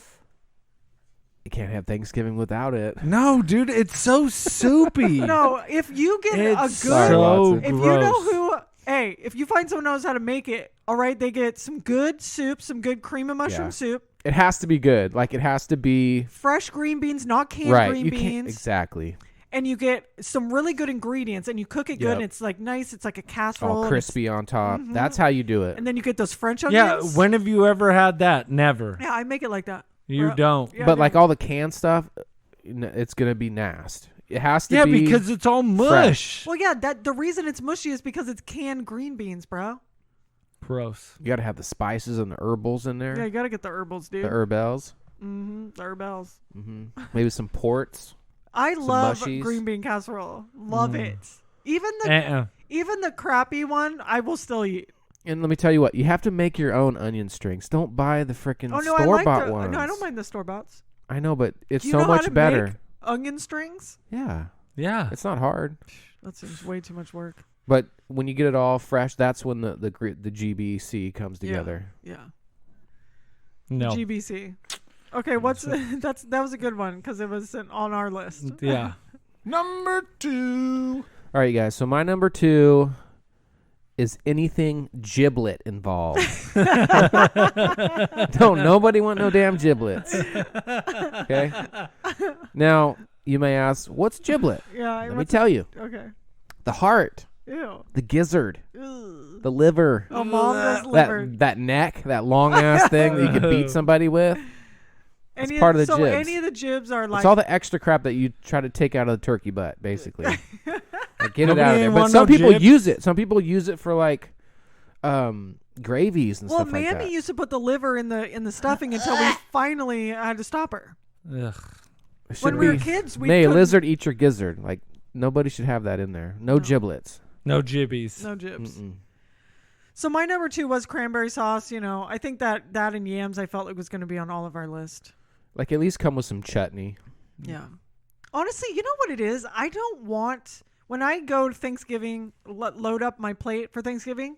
[SPEAKER 4] You can't have Thanksgiving without it.
[SPEAKER 3] No, dude, it's so soupy.
[SPEAKER 5] No, if you get
[SPEAKER 3] It's
[SPEAKER 5] a good.
[SPEAKER 4] Sorry,
[SPEAKER 3] so
[SPEAKER 4] Watson.
[SPEAKER 5] If
[SPEAKER 3] gross.
[SPEAKER 5] you know who, hey, if you find someone who knows how to make it, all right, they get some good soup, some good cream and mushroom
[SPEAKER 4] Yeah.
[SPEAKER 5] soup,
[SPEAKER 4] It has to be good. Like it has to be
[SPEAKER 5] fresh green beans, not canned
[SPEAKER 4] right.
[SPEAKER 5] green
[SPEAKER 4] You
[SPEAKER 5] beans,
[SPEAKER 4] can't exactly.
[SPEAKER 5] and you get some really good ingredients, and you cook it good,
[SPEAKER 4] Yep.
[SPEAKER 5] and it's like nice. It's like a casserole.
[SPEAKER 4] All
[SPEAKER 5] and
[SPEAKER 4] crispy on top. That's how you do it.
[SPEAKER 5] And then you get those French
[SPEAKER 3] Yeah,
[SPEAKER 5] onions.
[SPEAKER 3] when have you ever had that? Never.
[SPEAKER 5] Yeah, I make it like that.
[SPEAKER 3] You
[SPEAKER 5] Bro.
[SPEAKER 3] don't.
[SPEAKER 5] Yeah,
[SPEAKER 4] But
[SPEAKER 5] I
[SPEAKER 4] like
[SPEAKER 5] do.
[SPEAKER 4] all the canned stuff, it's gonna be nasty. It has to
[SPEAKER 3] Yeah,
[SPEAKER 4] be
[SPEAKER 3] because it's all mush.
[SPEAKER 5] Well, yeah, the reason it's mushy is because it's canned green beans, bro.
[SPEAKER 3] Gross.
[SPEAKER 4] You gotta have the spices and the herbals in there.
[SPEAKER 5] Yeah, you gotta get the herbals, dude.
[SPEAKER 4] The herbels.
[SPEAKER 5] The herbals.
[SPEAKER 4] Maybe some ports.
[SPEAKER 5] I love
[SPEAKER 4] mushies.
[SPEAKER 5] green bean casserole. Love it. Even the crappy one, I will still eat.
[SPEAKER 4] And let me tell you what, you have to make your own onion strings. Don't buy the freaking
[SPEAKER 5] Oh no, I
[SPEAKER 4] store
[SPEAKER 5] like
[SPEAKER 4] bought ones.
[SPEAKER 5] No, I don't mind the store boughts.
[SPEAKER 4] I know, but it's
[SPEAKER 5] Do you
[SPEAKER 4] so
[SPEAKER 5] know how
[SPEAKER 4] much
[SPEAKER 5] to
[SPEAKER 4] better.
[SPEAKER 5] make onion strings?
[SPEAKER 4] Yeah,
[SPEAKER 3] Yeah.
[SPEAKER 4] it's not hard.
[SPEAKER 5] That seems way too much work.
[SPEAKER 4] But when you get it all fresh, that's when the GBC comes together.
[SPEAKER 5] Yeah.
[SPEAKER 3] No.
[SPEAKER 5] GBC. Okay, what's that was a good one because it was on our list.
[SPEAKER 3] Yeah.
[SPEAKER 6] Number 2.
[SPEAKER 4] All right, you guys. So my number 2 is anything giblet involved. Don't nobody want no damn giblets. Okay. Now you may ask, what's giblet?
[SPEAKER 5] Yeah.
[SPEAKER 4] Let me tell you.
[SPEAKER 5] Okay.
[SPEAKER 4] The heart,
[SPEAKER 5] Ew.
[SPEAKER 4] the gizzard,
[SPEAKER 5] Ugh.
[SPEAKER 4] the liver,
[SPEAKER 5] Oh, mom does liver.
[SPEAKER 4] that neck, that long ass thing that you could beat somebody with.
[SPEAKER 5] Any
[SPEAKER 4] part of the
[SPEAKER 5] so
[SPEAKER 4] jibs.
[SPEAKER 5] any of the jibs are like
[SPEAKER 4] It's all the extra crap that you try to take out of the turkey butt, basically. Like, get it
[SPEAKER 3] Nobody
[SPEAKER 4] out of there.
[SPEAKER 3] ain't
[SPEAKER 4] But
[SPEAKER 3] want
[SPEAKER 4] some
[SPEAKER 3] no
[SPEAKER 4] people
[SPEAKER 3] jibs?
[SPEAKER 4] use it. Some people use it for like gravies and
[SPEAKER 5] well,
[SPEAKER 4] stuff like
[SPEAKER 5] Mammy
[SPEAKER 4] that.
[SPEAKER 5] used to put the liver in the stuffing until we finally had to stop her.
[SPEAKER 3] Ugh.
[SPEAKER 4] It should
[SPEAKER 5] When we were
[SPEAKER 4] be,
[SPEAKER 5] kids, we
[SPEAKER 4] May
[SPEAKER 5] couldn't-
[SPEAKER 4] lizard eat your gizzard. Like nobody should have that in there. No giblets.
[SPEAKER 3] No jibbies.
[SPEAKER 5] No jibs.
[SPEAKER 4] Mm-mm.
[SPEAKER 5] So my number 2 was cranberry sauce. You know, I think that and yams I felt it was going to be on all of our list.
[SPEAKER 4] Like at least come with some chutney.
[SPEAKER 5] Yeah. Honestly, you know what it is? I don't want when I go to Thanksgiving, load up my plate for Thanksgiving.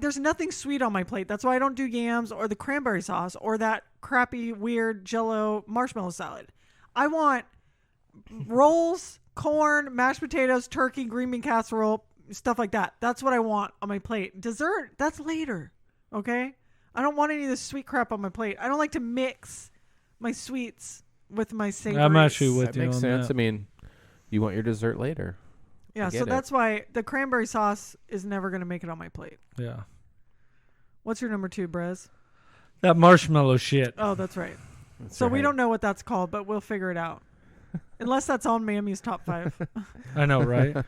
[SPEAKER 5] There's nothing sweet on my plate. That's why I don't do yams or the cranberry sauce or that crappy weird Jello marshmallow salad. I want rolls, corn, mashed potatoes, turkey, green bean casserole, stuff like that. That's what I want on my plate. Dessert, that's later. Okay? I don't want any of this sweet crap on my plate. I don't like to mix my sweets with my savories.
[SPEAKER 3] I'm actually with
[SPEAKER 4] That
[SPEAKER 3] you
[SPEAKER 4] makes
[SPEAKER 3] on
[SPEAKER 4] sense.
[SPEAKER 3] that.
[SPEAKER 4] I mean, you want your dessert later.
[SPEAKER 5] Yeah,
[SPEAKER 4] I get
[SPEAKER 5] so
[SPEAKER 4] it.
[SPEAKER 5] that's why the cranberry sauce is never going to make it on my plate.
[SPEAKER 3] Yeah.
[SPEAKER 5] What's your number 2, Brez?
[SPEAKER 3] That marshmallow shit.
[SPEAKER 5] Oh, that's right.
[SPEAKER 4] That's
[SPEAKER 5] So we
[SPEAKER 4] right.
[SPEAKER 5] don't know what that's called, but we'll figure it out. Unless that's on Mammy's top 5.
[SPEAKER 3] I know, right?
[SPEAKER 4] All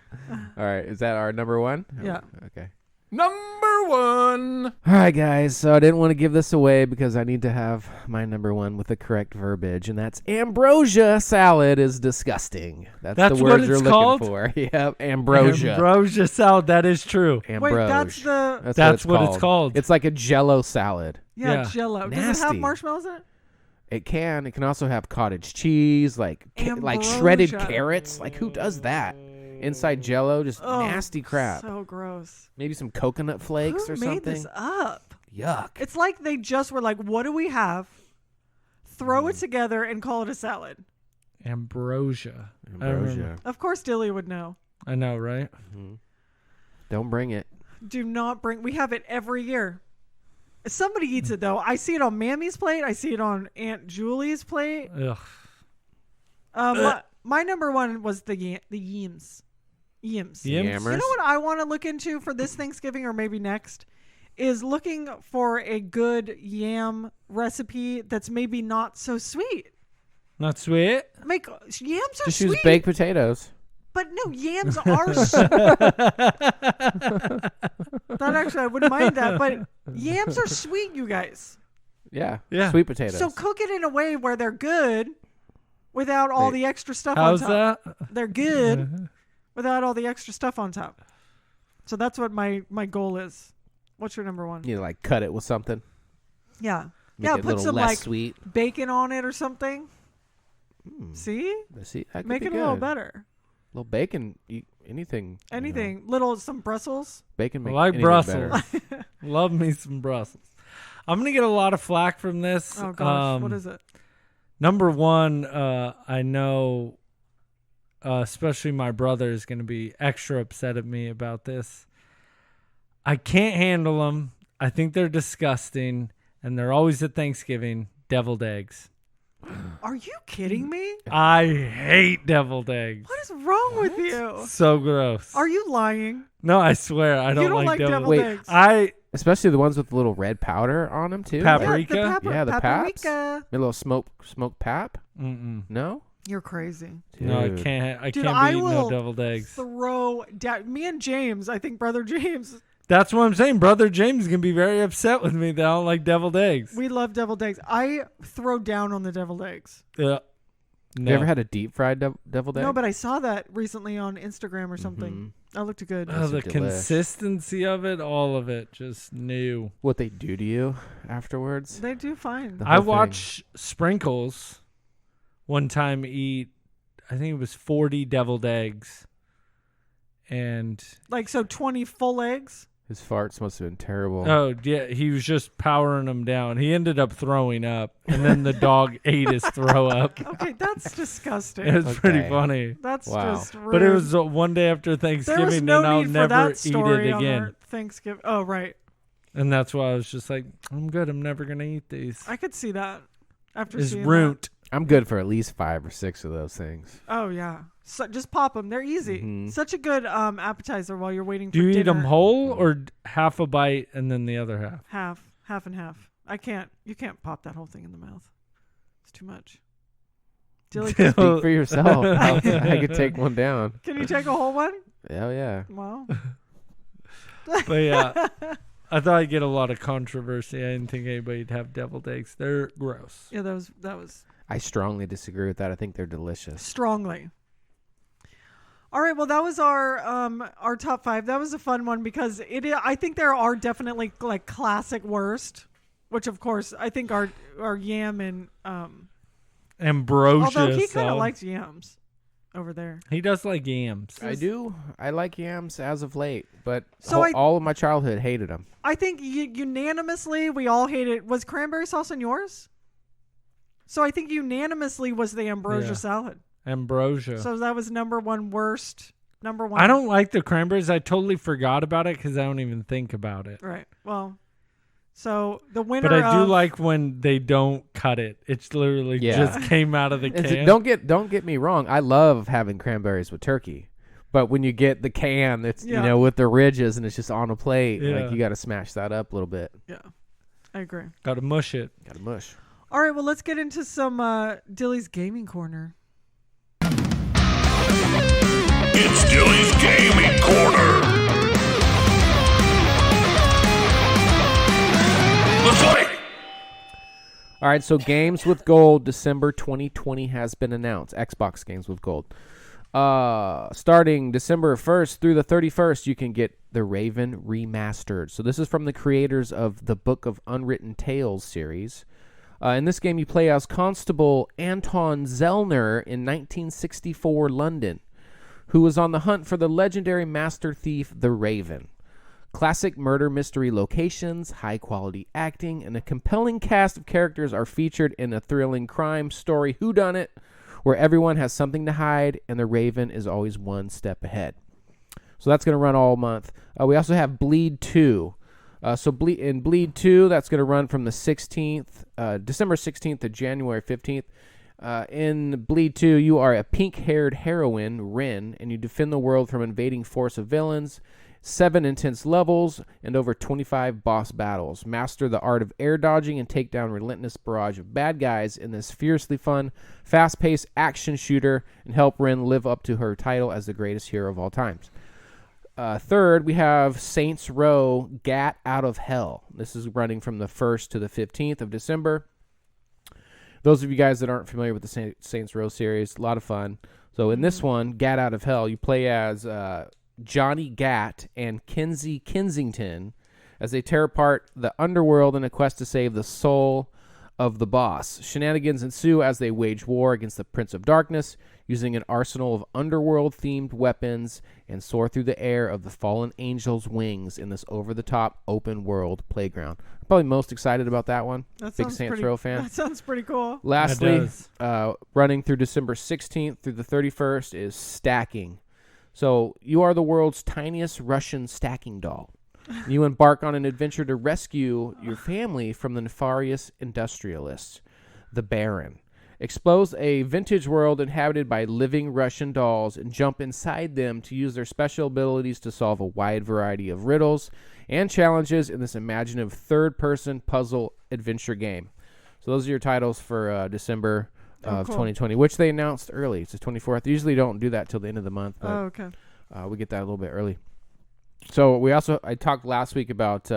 [SPEAKER 4] right, is that our number 1?
[SPEAKER 5] Yeah.
[SPEAKER 4] Okay.
[SPEAKER 6] Number 1.
[SPEAKER 4] All right, guys. So I didn't want to give this away because I need to have my number 1 with the correct verbiage, and that's ambrosia salad is disgusting. That's
[SPEAKER 3] That's
[SPEAKER 4] the
[SPEAKER 3] what
[SPEAKER 4] word you're
[SPEAKER 3] it's
[SPEAKER 4] looking
[SPEAKER 3] called?
[SPEAKER 4] for. Yep, ambrosia.
[SPEAKER 3] Ambrosia salad. That is true.
[SPEAKER 5] Wait,
[SPEAKER 4] Ambrosia.
[SPEAKER 5] that's the
[SPEAKER 3] That's what it's called.
[SPEAKER 4] It's like a Jello salad.
[SPEAKER 3] Yeah.
[SPEAKER 5] Jello. Does it
[SPEAKER 4] Nasty.
[SPEAKER 5] have marshmallows in it?
[SPEAKER 4] It can. It can also have cottage cheese, like shredded
[SPEAKER 5] Ambrosia.
[SPEAKER 4] carrots. Like who does that? Inside Jello, just
[SPEAKER 5] Oh,
[SPEAKER 4] nasty crap.
[SPEAKER 5] So gross.
[SPEAKER 4] Maybe some coconut flakes
[SPEAKER 5] Who
[SPEAKER 4] or
[SPEAKER 5] made
[SPEAKER 4] something.
[SPEAKER 5] this up?
[SPEAKER 4] Yuck.
[SPEAKER 5] It's like they just were like, what do we have? Throw it together and call it a salad.
[SPEAKER 3] Ambrosia.
[SPEAKER 4] Ambrosia.
[SPEAKER 5] Of course, Dilly would know.
[SPEAKER 3] I know, right?
[SPEAKER 4] Don't bring it.
[SPEAKER 5] Do not bring. We have it every year. Somebody eats it though. I see it on Mammy's plate. I see it on Aunt Julie's plate.
[SPEAKER 3] Ugh.
[SPEAKER 5] My number 1 was the yams. Yams.
[SPEAKER 3] Yams?
[SPEAKER 5] You
[SPEAKER 4] Yammers.
[SPEAKER 5] know what I want to look into for this Thanksgiving or maybe next is looking for a good yam recipe that's maybe not so sweet.
[SPEAKER 3] Not sweet?
[SPEAKER 5] Yams are
[SPEAKER 4] Just
[SPEAKER 5] sweet,
[SPEAKER 4] use baked potatoes.
[SPEAKER 5] but no, yams are sweet. That actually, I wouldn't mind that, but yams are sweet, you guys.
[SPEAKER 4] Yeah.
[SPEAKER 3] Yeah.
[SPEAKER 4] Sweet potatoes.
[SPEAKER 5] So cook it in a way where they're good without all
[SPEAKER 4] Wait.
[SPEAKER 5] the extra stuff
[SPEAKER 3] How's
[SPEAKER 5] on top.
[SPEAKER 3] that?
[SPEAKER 5] They're good without all the extra stuff on top. So that's what my goal is. What's your number 1?
[SPEAKER 4] you know, like cut it with something.
[SPEAKER 5] Yeah.
[SPEAKER 4] Make
[SPEAKER 5] Yeah,
[SPEAKER 4] it a
[SPEAKER 5] put
[SPEAKER 4] little
[SPEAKER 5] some
[SPEAKER 4] less
[SPEAKER 5] like
[SPEAKER 4] sweet.
[SPEAKER 5] bacon on it or something. See?
[SPEAKER 4] See, that could
[SPEAKER 5] Make
[SPEAKER 4] be
[SPEAKER 5] it a little
[SPEAKER 4] good.
[SPEAKER 5] better.
[SPEAKER 4] Little bacon, anything. you know.
[SPEAKER 5] Anything. Some Brussels.
[SPEAKER 4] Bacon
[SPEAKER 3] I
[SPEAKER 4] make
[SPEAKER 3] like
[SPEAKER 4] anything
[SPEAKER 3] Brussels.
[SPEAKER 4] better.
[SPEAKER 3] Love me some Brussels. I'm going to get a lot of flack from this.
[SPEAKER 5] Oh gosh, what is it?
[SPEAKER 3] Number 1, I know, especially my brother is going to be extra upset at me about this. I can't handle them. I think they're disgusting, and they're always at Thanksgiving. Deviled eggs.
[SPEAKER 5] Are you kidding me?
[SPEAKER 3] I hate deviled eggs.
[SPEAKER 5] What is wrong with you?
[SPEAKER 3] So gross.
[SPEAKER 5] Are you lying?
[SPEAKER 3] No, I swear I don't,
[SPEAKER 5] You don't like deviled
[SPEAKER 4] Wait,
[SPEAKER 5] eggs.
[SPEAKER 4] Especially the ones with the little red powder on them too.
[SPEAKER 3] Paprika?
[SPEAKER 5] Yeah,
[SPEAKER 4] Yeah, the paps.
[SPEAKER 5] paprika.
[SPEAKER 4] A little smoked pap.
[SPEAKER 3] Mm-mm.
[SPEAKER 4] No.
[SPEAKER 5] You're crazy.
[SPEAKER 3] No, I
[SPEAKER 4] Dude.
[SPEAKER 3] can't. I
[SPEAKER 5] Dude,
[SPEAKER 3] can't
[SPEAKER 5] I
[SPEAKER 3] be eating
[SPEAKER 5] will
[SPEAKER 3] no deviled eggs.
[SPEAKER 5] Throw down. Me and James, I think brother James,
[SPEAKER 3] That's what I'm saying. Brother James is gonna be very upset with me that I don't like deviled eggs.
[SPEAKER 5] we love deviled eggs. I throw down on the deviled eggs.
[SPEAKER 3] Yeah.
[SPEAKER 4] Have you ever had a deep fried deviled egg?
[SPEAKER 5] No, but I saw that recently on Instagram or something. That looked good.
[SPEAKER 3] Oh, the
[SPEAKER 4] Those are delish.
[SPEAKER 3] consistency of it, all of it, just new.
[SPEAKER 4] What they do to you afterwards?
[SPEAKER 5] They do fine.
[SPEAKER 4] The
[SPEAKER 3] I
[SPEAKER 4] whole thing.
[SPEAKER 3] watched Sprinkles one time eat, I think it was 40 deviled eggs. And,
[SPEAKER 5] Like, so 20 full eggs?
[SPEAKER 4] His farts must have been terrible.
[SPEAKER 3] oh, yeah, he was just powering them down. He ended up throwing up, and then the dog ate his throw up.
[SPEAKER 5] Okay, that's disgusting.
[SPEAKER 3] It was pretty
[SPEAKER 4] Okay.
[SPEAKER 3] funny.
[SPEAKER 5] That's
[SPEAKER 4] Wow.
[SPEAKER 5] just rude.
[SPEAKER 3] But it was one day after
[SPEAKER 5] there was
[SPEAKER 3] Thanksgiving,
[SPEAKER 5] no
[SPEAKER 3] and I'll
[SPEAKER 5] need for
[SPEAKER 3] never
[SPEAKER 5] that
[SPEAKER 3] eat
[SPEAKER 5] story
[SPEAKER 3] it
[SPEAKER 5] on
[SPEAKER 3] again.
[SPEAKER 5] our Thanksgiving. Oh, right.
[SPEAKER 3] And that's why I was just like, I'm good. I'm never going to eat these.
[SPEAKER 5] I could see that after
[SPEAKER 3] It's
[SPEAKER 5] seeing
[SPEAKER 3] root.
[SPEAKER 4] I'm good for at least 5 or 6 of those things.
[SPEAKER 5] that. Oh, yeah. So just pop them. They're easy.
[SPEAKER 4] Mhm.
[SPEAKER 5] Such a good appetizer while you're waiting for
[SPEAKER 3] Do you
[SPEAKER 5] dinner.
[SPEAKER 3] eat them whole or half a bite and then the other half?
[SPEAKER 5] Half and half. I can't. You can't pop that whole thing in the mouth. It's too much. Dilly,
[SPEAKER 4] Speak for yourself. I could take one down.
[SPEAKER 5] can you take a whole one?
[SPEAKER 4] Hell yeah.
[SPEAKER 5] Wow.
[SPEAKER 3] But yeah, I thought I'd get a lot of controversy. I didn't think anybody'd have deviled eggs. They're gross.
[SPEAKER 5] Yeah, that was
[SPEAKER 4] I strongly disagree with that. I think they're delicious.
[SPEAKER 5] strongly. All right, well, that was our top 5. That was a fun one because I think there are definitely like classic worst, which of course I think our yam and
[SPEAKER 3] Ambrosia.
[SPEAKER 5] although he kind
[SPEAKER 3] so-
[SPEAKER 5] of likes yams over there.
[SPEAKER 3] He does like yams.
[SPEAKER 4] I do. I like yams as of late, but
[SPEAKER 5] So
[SPEAKER 4] all of my childhood hated them.
[SPEAKER 5] I think unanimously we all hated. Was cranberry sauce in yours? So I think unanimously was the ambrosia
[SPEAKER 3] Yeah.
[SPEAKER 5] salad.
[SPEAKER 3] Ambrosia.
[SPEAKER 5] So that was number one worst. Number one.
[SPEAKER 3] I don't like the cranberries. I totally forgot about it because I don't even think about it.
[SPEAKER 5] Right. Well, so the winner.
[SPEAKER 3] But I do
[SPEAKER 5] of-
[SPEAKER 3] like when they don't cut it. It's literally
[SPEAKER 4] Yeah.
[SPEAKER 3] just came out of the can.
[SPEAKER 4] Don't get me wrong. I love having cranberries with turkey, but when you get the can, it's
[SPEAKER 5] Yeah.
[SPEAKER 4] with the ridges and it's just on a plate.
[SPEAKER 3] Yeah.
[SPEAKER 4] Like you got to smash that up a little bit.
[SPEAKER 5] Yeah, I agree.
[SPEAKER 3] Got to mush it.
[SPEAKER 4] Got to mush.
[SPEAKER 5] All right. Well, let's get into some Dilly's gaming corner.
[SPEAKER 2] It's Dilly's Gaming Corner. Let's play.
[SPEAKER 4] All right, so Games with Gold December 2020 has been announced. Xbox Games with Gold. Starting December 1st through the 31st, you can get The Raven Remastered. So this is from the creators of the Book of Unwritten Tales series. In this game, you play as Constable Anton Zellner in 1964 London, who was on the hunt for the legendary master thief, the Raven. Classic murder mystery locations, high-quality acting, and a compelling cast of characters are featured in a thrilling crime story whodunit, where everyone has something to hide, and the Raven is always one step ahead. So that's going to run all month. We also have Bleed 2. In Bleed 2, that's going to run from the 16th, December 16th to January 15th. In Bleed 2, you are a pink-haired heroine, Rin, and you defend the world from an invading force of villains, 7 intense levels, and over 25 boss battles. Master the art of air dodging and take down relentless barrage of bad guys in this fiercely fun, fast-paced action shooter, and help Rin live up to her title as the greatest hero of all times. Third, we have Saints Row Gat Out of Hell. This is running from the 1st to the 15th of December. Those of you guys that aren't familiar with the Saints Row series, a lot of fun. So in this one, Gat Out of Hell, you play as Johnny Gat and Kinsey Kensington as they tear apart the underworld in a quest to save the soul of the boss. Shenanigans ensue as they wage war against the Prince of Darkness, using an arsenal of underworld-themed weapons and soar through the air of the fallen angel's wings in this over-the-top open-world playground. I'm probably most excited about that one.
[SPEAKER 5] That
[SPEAKER 4] Big
[SPEAKER 5] sounds
[SPEAKER 4] Saints
[SPEAKER 5] pretty-
[SPEAKER 4] Row fan.
[SPEAKER 5] That sounds pretty cool.
[SPEAKER 4] Lastly,
[SPEAKER 3] does.
[SPEAKER 4] running through December 16th through the 31st is Stacking. So you are the world's tiniest Russian stacking doll. You embark on an adventure to rescue your family from the nefarious industrialist, the Baron. Explore a vintage world inhabited by living Russian dolls and jump inside them to use their special abilities to solve a wide variety of riddles and challenges in this imaginative third-person puzzle adventure game. So those are your titles for December of 2020, which they announced early. It's the 24th. They usually don't do that till the end of the month, but we get that a little bit early. So I talked last week about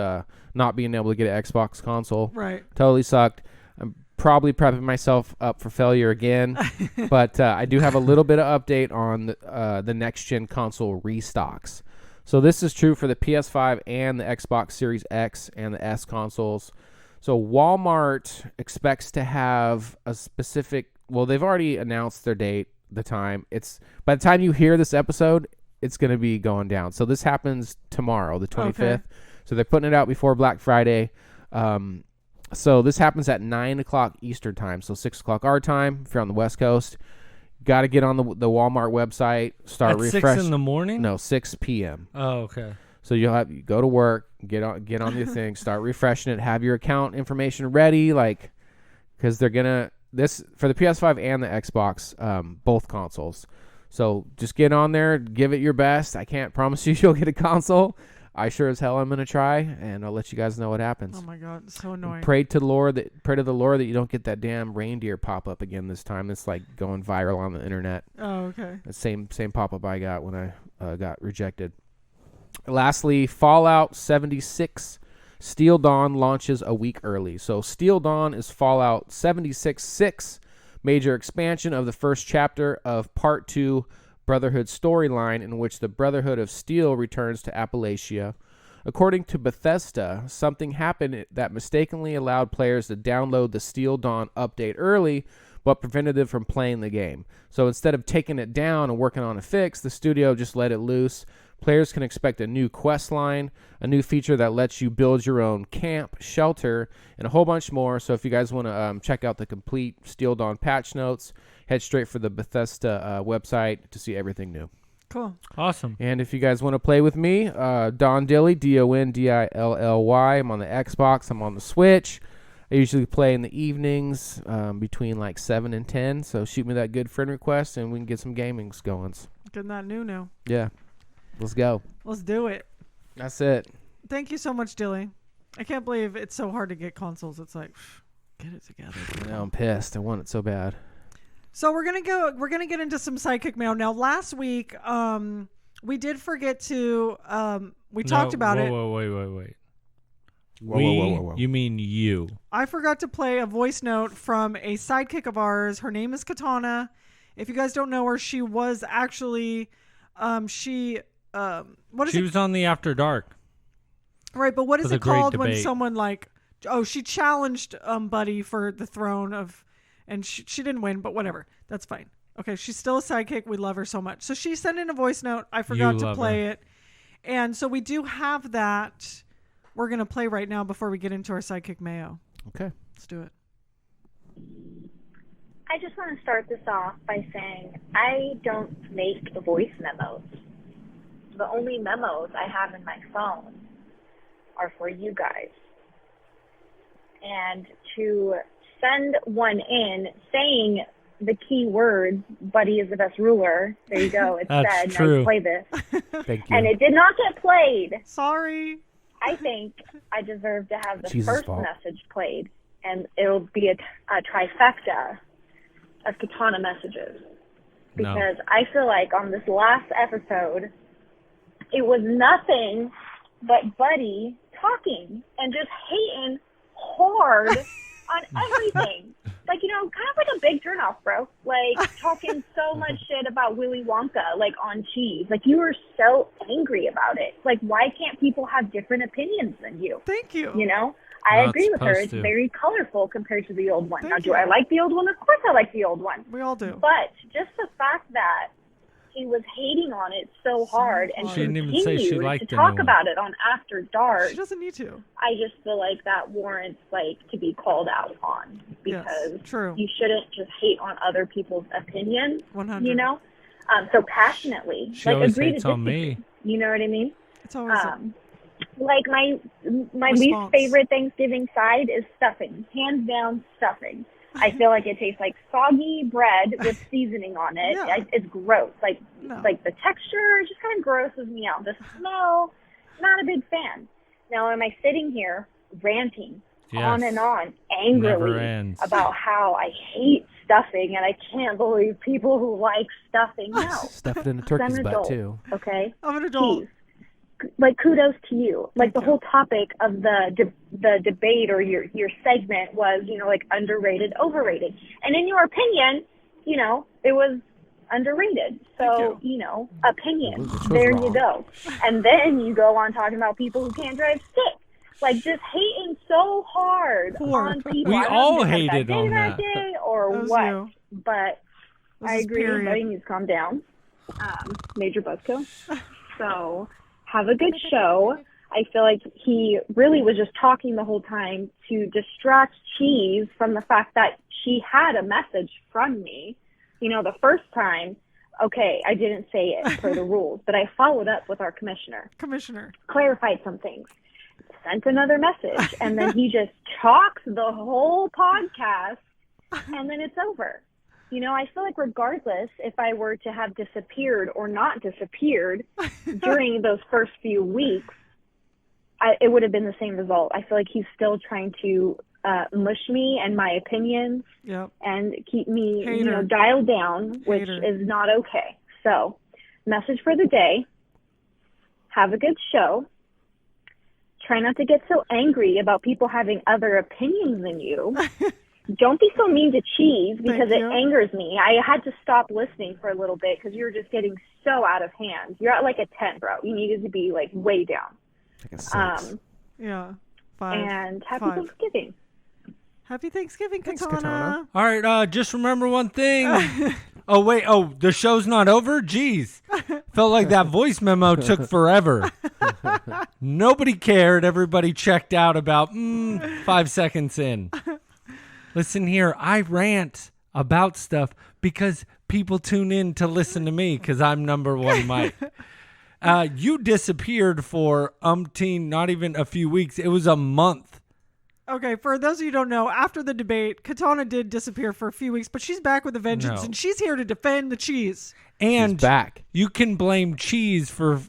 [SPEAKER 4] not being able to get an Xbox console.
[SPEAKER 5] Right.
[SPEAKER 4] Totally sucked. I'm probably prepping myself up for failure again, but I do have a little bit of update on the next-gen console restocks. So this is true for the PS5 and the Xbox Series X and the S consoles. So Walmart expects to have a specific... Well, they've already announced their date, the time. It's by the time you hear this episode, it's going to be going down. So this happens tomorrow, the 25th. Okay. So they're putting it out before Black Friday. So this happens at 9 o'clock Eastern time, so 6 o'clock our time if you're on the West Coast. Got to get on the Walmart website, start refresh.
[SPEAKER 3] 6 in the morning?
[SPEAKER 4] No, 6 p.m.
[SPEAKER 3] Oh, okay.
[SPEAKER 4] So you go to work, get on your thing, start refreshing it, have your account information ready, like, because they're gonna this for the PS5 and the Xbox, both consoles. So just get on there, give it your best. I can't promise you you'll get a console. I sure as hell am gonna try, and I'll let you guys know what happens.
[SPEAKER 5] Oh my god, it's so annoying.
[SPEAKER 4] Pray to the Lord that you don't get that damn reindeer pop up again this time. It's like going viral on the internet.
[SPEAKER 5] Oh, okay.
[SPEAKER 4] The same pop up I got when I got rejected. Lastly, Fallout 76 Steel Dawn launches a week early. So Steel Dawn is Fallout 76 major expansion of the first chapter of Part 2 Brotherhood storyline, in which the Brotherhood of Steel returns to Appalachia. According to Bethesda, something happened that mistakenly allowed players to download the Steel Dawn update early, but prevented them from playing the game. So instead of taking it down and working on a fix, the studio just let it loose. Players can expect a new quest line, a new feature that lets you build your own camp, shelter, and a whole bunch more. So if you guys want to check out the complete Steel Dawn patch notes, head straight for the Bethesda website to see everything new.
[SPEAKER 5] Cool.
[SPEAKER 3] Awesome.
[SPEAKER 4] And if you guys want to play with me, Don Dilly, Dondilly. I'm on the Xbox. I'm on the Switch. I usually play in the evenings between like 7 and 10. So shoot me that good friend request and we can get some gamings going.
[SPEAKER 5] Getting that new.
[SPEAKER 4] Yeah. Let's go.
[SPEAKER 5] Let's do it.
[SPEAKER 4] That's it.
[SPEAKER 5] Thank you so much, Dilly. I can't believe it's so hard to get consoles. It's like, get it together.
[SPEAKER 4] Now I'm pissed. I want it so bad.
[SPEAKER 5] So we're gonna get into some Sidekick mail. Now last week, we did forget to talked about it.
[SPEAKER 3] Wait.
[SPEAKER 4] Whoa.
[SPEAKER 3] You mean you?
[SPEAKER 5] I forgot to play a voice note from a sidekick of ours. Her name is Kitana. If you guys don't know her, she was actually she
[SPEAKER 3] was on the After Dark.
[SPEAKER 5] Right, but what is it called when
[SPEAKER 3] debate.
[SPEAKER 5] someone like she challenged Buddy for the throne of, and she didn't win, but whatever. That's fine. Okay, she's still a sidekick. We love her so much. So she sent in a voice note. I forgot to play it. And so we do have that. We're going to play right now before we get into our sidekick mayo.
[SPEAKER 4] Okay.
[SPEAKER 5] Let's do it.
[SPEAKER 7] I just want to start this off by saying I don't make voice memos. The only memos I have in my phone are for you guys. And to send one in saying the key words, Buddy is the best ruler, there you go, it's
[SPEAKER 3] That's
[SPEAKER 7] said,
[SPEAKER 3] true.
[SPEAKER 7] now play this.
[SPEAKER 4] Thank you.
[SPEAKER 7] And it did not get played.
[SPEAKER 5] Sorry.
[SPEAKER 7] I think I deserve to have the
[SPEAKER 4] Jesus'
[SPEAKER 7] first
[SPEAKER 4] fault.
[SPEAKER 7] message played, and it'll be a trifecta of Kitana messages. Because I feel like on this last episode, it was nothing but Buddy talking and just hating hard on everything. Like, kind of like a big turnoff, bro. Like, talking so much shit about Willy Wonka, like, on cheese. Like, you were so angry about it. Like, why can't people have different opinions than you?
[SPEAKER 5] Thank you.
[SPEAKER 7] I
[SPEAKER 3] Not
[SPEAKER 7] agree with her. It's
[SPEAKER 3] supposed to.
[SPEAKER 7] very colorful compared to the old one.
[SPEAKER 5] Thank
[SPEAKER 7] Now, do
[SPEAKER 5] you.
[SPEAKER 7] I like the old one? Of course I like the old one.
[SPEAKER 5] We all do.
[SPEAKER 7] But just the fact that he was hating on it so hard and
[SPEAKER 3] She didn't even say she
[SPEAKER 7] continued
[SPEAKER 3] liked
[SPEAKER 7] to
[SPEAKER 3] the new
[SPEAKER 7] talk
[SPEAKER 3] one.
[SPEAKER 7] about it on After Dark,
[SPEAKER 5] She doesn't need to.
[SPEAKER 7] I just feel like that warrants to be called out on, because
[SPEAKER 5] Yes, true.
[SPEAKER 7] you shouldn't just hate on other people's opinions,
[SPEAKER 5] 100.
[SPEAKER 7] so passionately.
[SPEAKER 3] She always
[SPEAKER 7] agree
[SPEAKER 3] hates
[SPEAKER 7] to
[SPEAKER 3] on me.
[SPEAKER 7] disagree. You know what I mean?
[SPEAKER 5] It's always
[SPEAKER 7] My least
[SPEAKER 5] Response.
[SPEAKER 7] favorite Thanksgiving side is stuffing. Hands down, stuffing. I feel like it tastes like soggy bread with seasoning on it.
[SPEAKER 5] Yeah.
[SPEAKER 7] It's gross. Like
[SPEAKER 5] No.
[SPEAKER 7] like the texture just kind of grosses me out. The smell, not a big fan. Now, am I sitting here ranting on and on
[SPEAKER 3] Never
[SPEAKER 7] angrily
[SPEAKER 3] ends.
[SPEAKER 7] about how I hate stuffing and I can't believe people who like stuffing? No.
[SPEAKER 4] Stuff it in a
[SPEAKER 7] I'm
[SPEAKER 4] turkey's
[SPEAKER 7] an
[SPEAKER 4] butt
[SPEAKER 7] adult,
[SPEAKER 4] too.
[SPEAKER 7] okay?
[SPEAKER 5] I'm an adult.
[SPEAKER 7] Jeez. Like, kudos to you. Like, the
[SPEAKER 5] Thank you.
[SPEAKER 7] whole topic of the debate or your segment was, like, underrated, overrated. And in your opinion, it was underrated. So, opinion.
[SPEAKER 4] Which was
[SPEAKER 7] There
[SPEAKER 4] wrong.
[SPEAKER 7] you go. And then you go on talking about people who can't drive stick. Like, just hating so hard
[SPEAKER 5] Poor.
[SPEAKER 7] on people.
[SPEAKER 3] We
[SPEAKER 7] I don't know
[SPEAKER 3] all
[SPEAKER 7] if they had a
[SPEAKER 3] hated
[SPEAKER 7] bad day
[SPEAKER 3] on
[SPEAKER 7] that
[SPEAKER 3] that.
[SPEAKER 7] day or
[SPEAKER 5] That was
[SPEAKER 7] what.
[SPEAKER 5] you.
[SPEAKER 7] But
[SPEAKER 5] This
[SPEAKER 7] I
[SPEAKER 5] is
[SPEAKER 7] agree.
[SPEAKER 5] period.
[SPEAKER 7] Everybody needs to calm down. Major buzzkill. So have a good show. I feel like he really was just talking the whole time to distract Cheese from the fact that she had a message from me. The first time, okay, I didn't say it per the rules, but I followed up with our commissioner, clarified some things, sent another message, and then he just talks the whole podcast, and then it's over. I feel like regardless if I were to have disappeared or not disappeared during those first few weeks, it would have been the same result. I feel like he's still trying to mush me and my opinions
[SPEAKER 5] Yep.
[SPEAKER 7] and keep me,
[SPEAKER 5] Hater.
[SPEAKER 7] dialed down, which
[SPEAKER 5] Hater.
[SPEAKER 7] is not okay. So, message for the day. Have a good show. Try not to get so angry about people having other opinions than you. Don't be so mean to Cheese because
[SPEAKER 5] Thank
[SPEAKER 7] it
[SPEAKER 5] you.
[SPEAKER 7] angers me. I had to stop listening for a little bit because you were just getting so out of hand. You're at like a 10, bro. You needed to be like way down.
[SPEAKER 4] Like a 6.
[SPEAKER 5] Yeah. 5.
[SPEAKER 7] And happy
[SPEAKER 5] 5.
[SPEAKER 7] Thanksgiving.
[SPEAKER 5] Happy Thanksgiving,
[SPEAKER 4] Thanks,
[SPEAKER 5] Katana.
[SPEAKER 4] Katana.
[SPEAKER 3] All right, just remember one thing. Oh, wait. Oh, the show's not over? Jeez. Felt like that voice memo took forever. Nobody cared. Everybody checked out about 5 seconds in. Listen here. I rant about stuff because people tune in to listen to me because I'm number one Mike. You disappeared for not even a few weeks. It was a month.
[SPEAKER 5] Okay, for those of you who don't know, after the debate, Katana did disappear for a few weeks, but she's back with a vengeance,
[SPEAKER 3] No.
[SPEAKER 5] and she's here to defend the cheese.
[SPEAKER 3] And
[SPEAKER 4] She's back.
[SPEAKER 3] you can blame Cheese for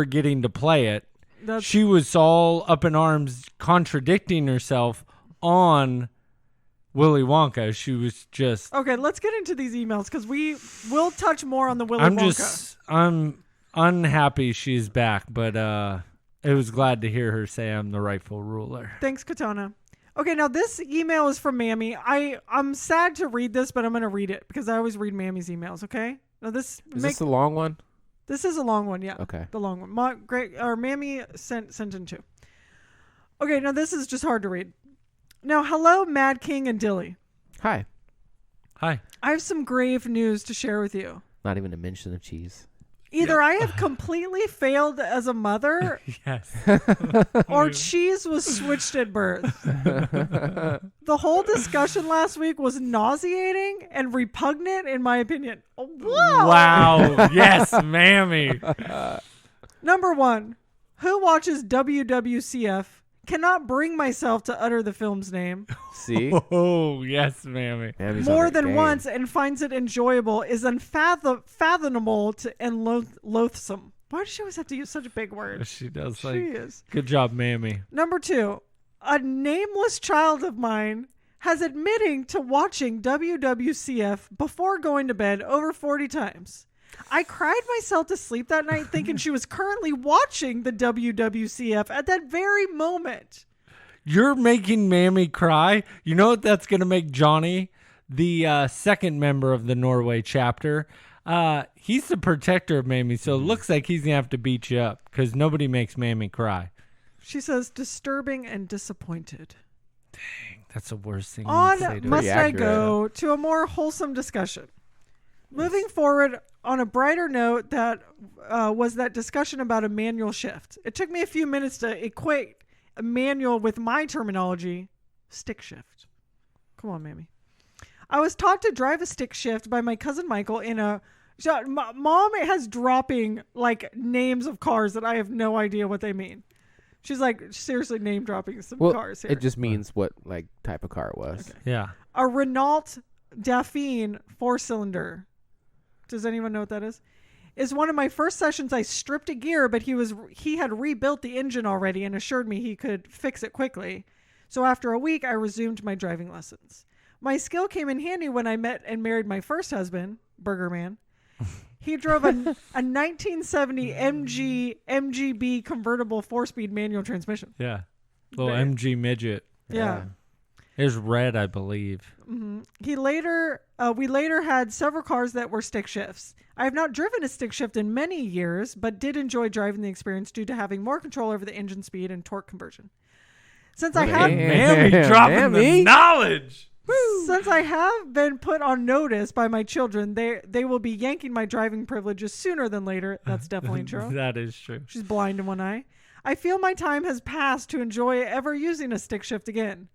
[SPEAKER 3] getting to play it.
[SPEAKER 5] That's,
[SPEAKER 3] She was all up in arms contradicting herself on Willy Wonka. She was just...
[SPEAKER 5] okay, let's get into these emails, because we will touch more on the Willy Wonka.
[SPEAKER 3] I'm unhappy she's back, but it was glad to hear her say I'm the rightful ruler.
[SPEAKER 5] Thanks, Katana. Okay, now this email is from Mammy. I'm sad to read this, but I'm going to read it, because I always read Mammy's emails, okay? Now
[SPEAKER 4] Is this the long one?
[SPEAKER 5] This is a long one, yeah.
[SPEAKER 4] Okay.
[SPEAKER 5] The long one. Mammy sent in 2. Okay, now this is just hard to read. Now, hello, Mad King and Dilly.
[SPEAKER 4] Hi.
[SPEAKER 3] Hi.
[SPEAKER 5] I have some grave news to share with you.
[SPEAKER 4] Not even a mention of cheese.
[SPEAKER 5] Either I have completely failed as a mother,
[SPEAKER 3] Yes.
[SPEAKER 5] or cheese was switched at birth. The whole discussion last week was nauseating and repugnant, in my opinion. Whoa!
[SPEAKER 3] Wow. Yes, Mammy.
[SPEAKER 5] Number 1, who watches WWCF? Cannot bring myself to utter the film's name.
[SPEAKER 4] See?
[SPEAKER 3] Oh, yes, Mammy.
[SPEAKER 4] Mammy's on
[SPEAKER 5] More
[SPEAKER 4] her
[SPEAKER 5] than
[SPEAKER 4] game.
[SPEAKER 5] once and finds it enjoyable is unfathomable and loathsome. Why does she always have to use such big words?
[SPEAKER 3] She does
[SPEAKER 5] She
[SPEAKER 3] like...
[SPEAKER 5] is.
[SPEAKER 3] Good job, Mammy.
[SPEAKER 5] Number 2, a nameless child of mine has admitting to watching WWCF before going to bed over 40 times. I cried myself to sleep that night thinking she was currently watching the WWCF at that very moment.
[SPEAKER 3] You're making Mammy cry. You know what that's going to make Johnny, the second member of the Norway chapter? He's the protector of Mammy, so it looks like he's going to have to beat you up because nobody makes Mammy cry.
[SPEAKER 5] She says, disturbing and disappointed.
[SPEAKER 3] That's the worst thing you can say
[SPEAKER 5] On
[SPEAKER 3] to
[SPEAKER 5] must
[SPEAKER 3] her.
[SPEAKER 5] I
[SPEAKER 4] accurate.
[SPEAKER 5] go to a more wholesome discussion. Moving forward on a brighter note, that was that discussion about a manual shift. It took me a few minutes to equate a manual with my terminology, stick shift. Come on, Mammy. I was taught to drive a stick shift by my cousin Michael in a... So, Mom has dropping like names of cars that I have no idea what they mean. She's like seriously name dropping some
[SPEAKER 4] Well,
[SPEAKER 5] cars here.
[SPEAKER 4] it just means what like type of car it was.
[SPEAKER 5] Okay.
[SPEAKER 3] Yeah.
[SPEAKER 5] A Renault Dauphine 4-cylinder. Does anyone know what that is? Is one of my first sessions. I stripped a gear, but he had rebuilt the engine already and assured me he could fix it quickly. So after a week, I resumed my driving lessons. My skill came in handy when I met and married my first husband, Burger Man. He drove a 1970 MGB convertible 4-speed manual transmission.
[SPEAKER 3] Yeah. Little MG midget.
[SPEAKER 5] Yeah.
[SPEAKER 3] It was red, I believe.
[SPEAKER 5] Mm-hmm. We later had several cars that were stick shifts. I have not driven a stick shift in many years, but did enjoy driving the experience due to having more control over the engine speed and torque conversion. Since I have
[SPEAKER 3] Mammy dropping the knowledge.
[SPEAKER 5] Since I have been put on notice by my children, they will be yanking my driving privileges sooner than later. That's definitely true.
[SPEAKER 3] That is true.
[SPEAKER 5] She's blind in one eye. I feel my time has passed to enjoy ever using a stick shift again.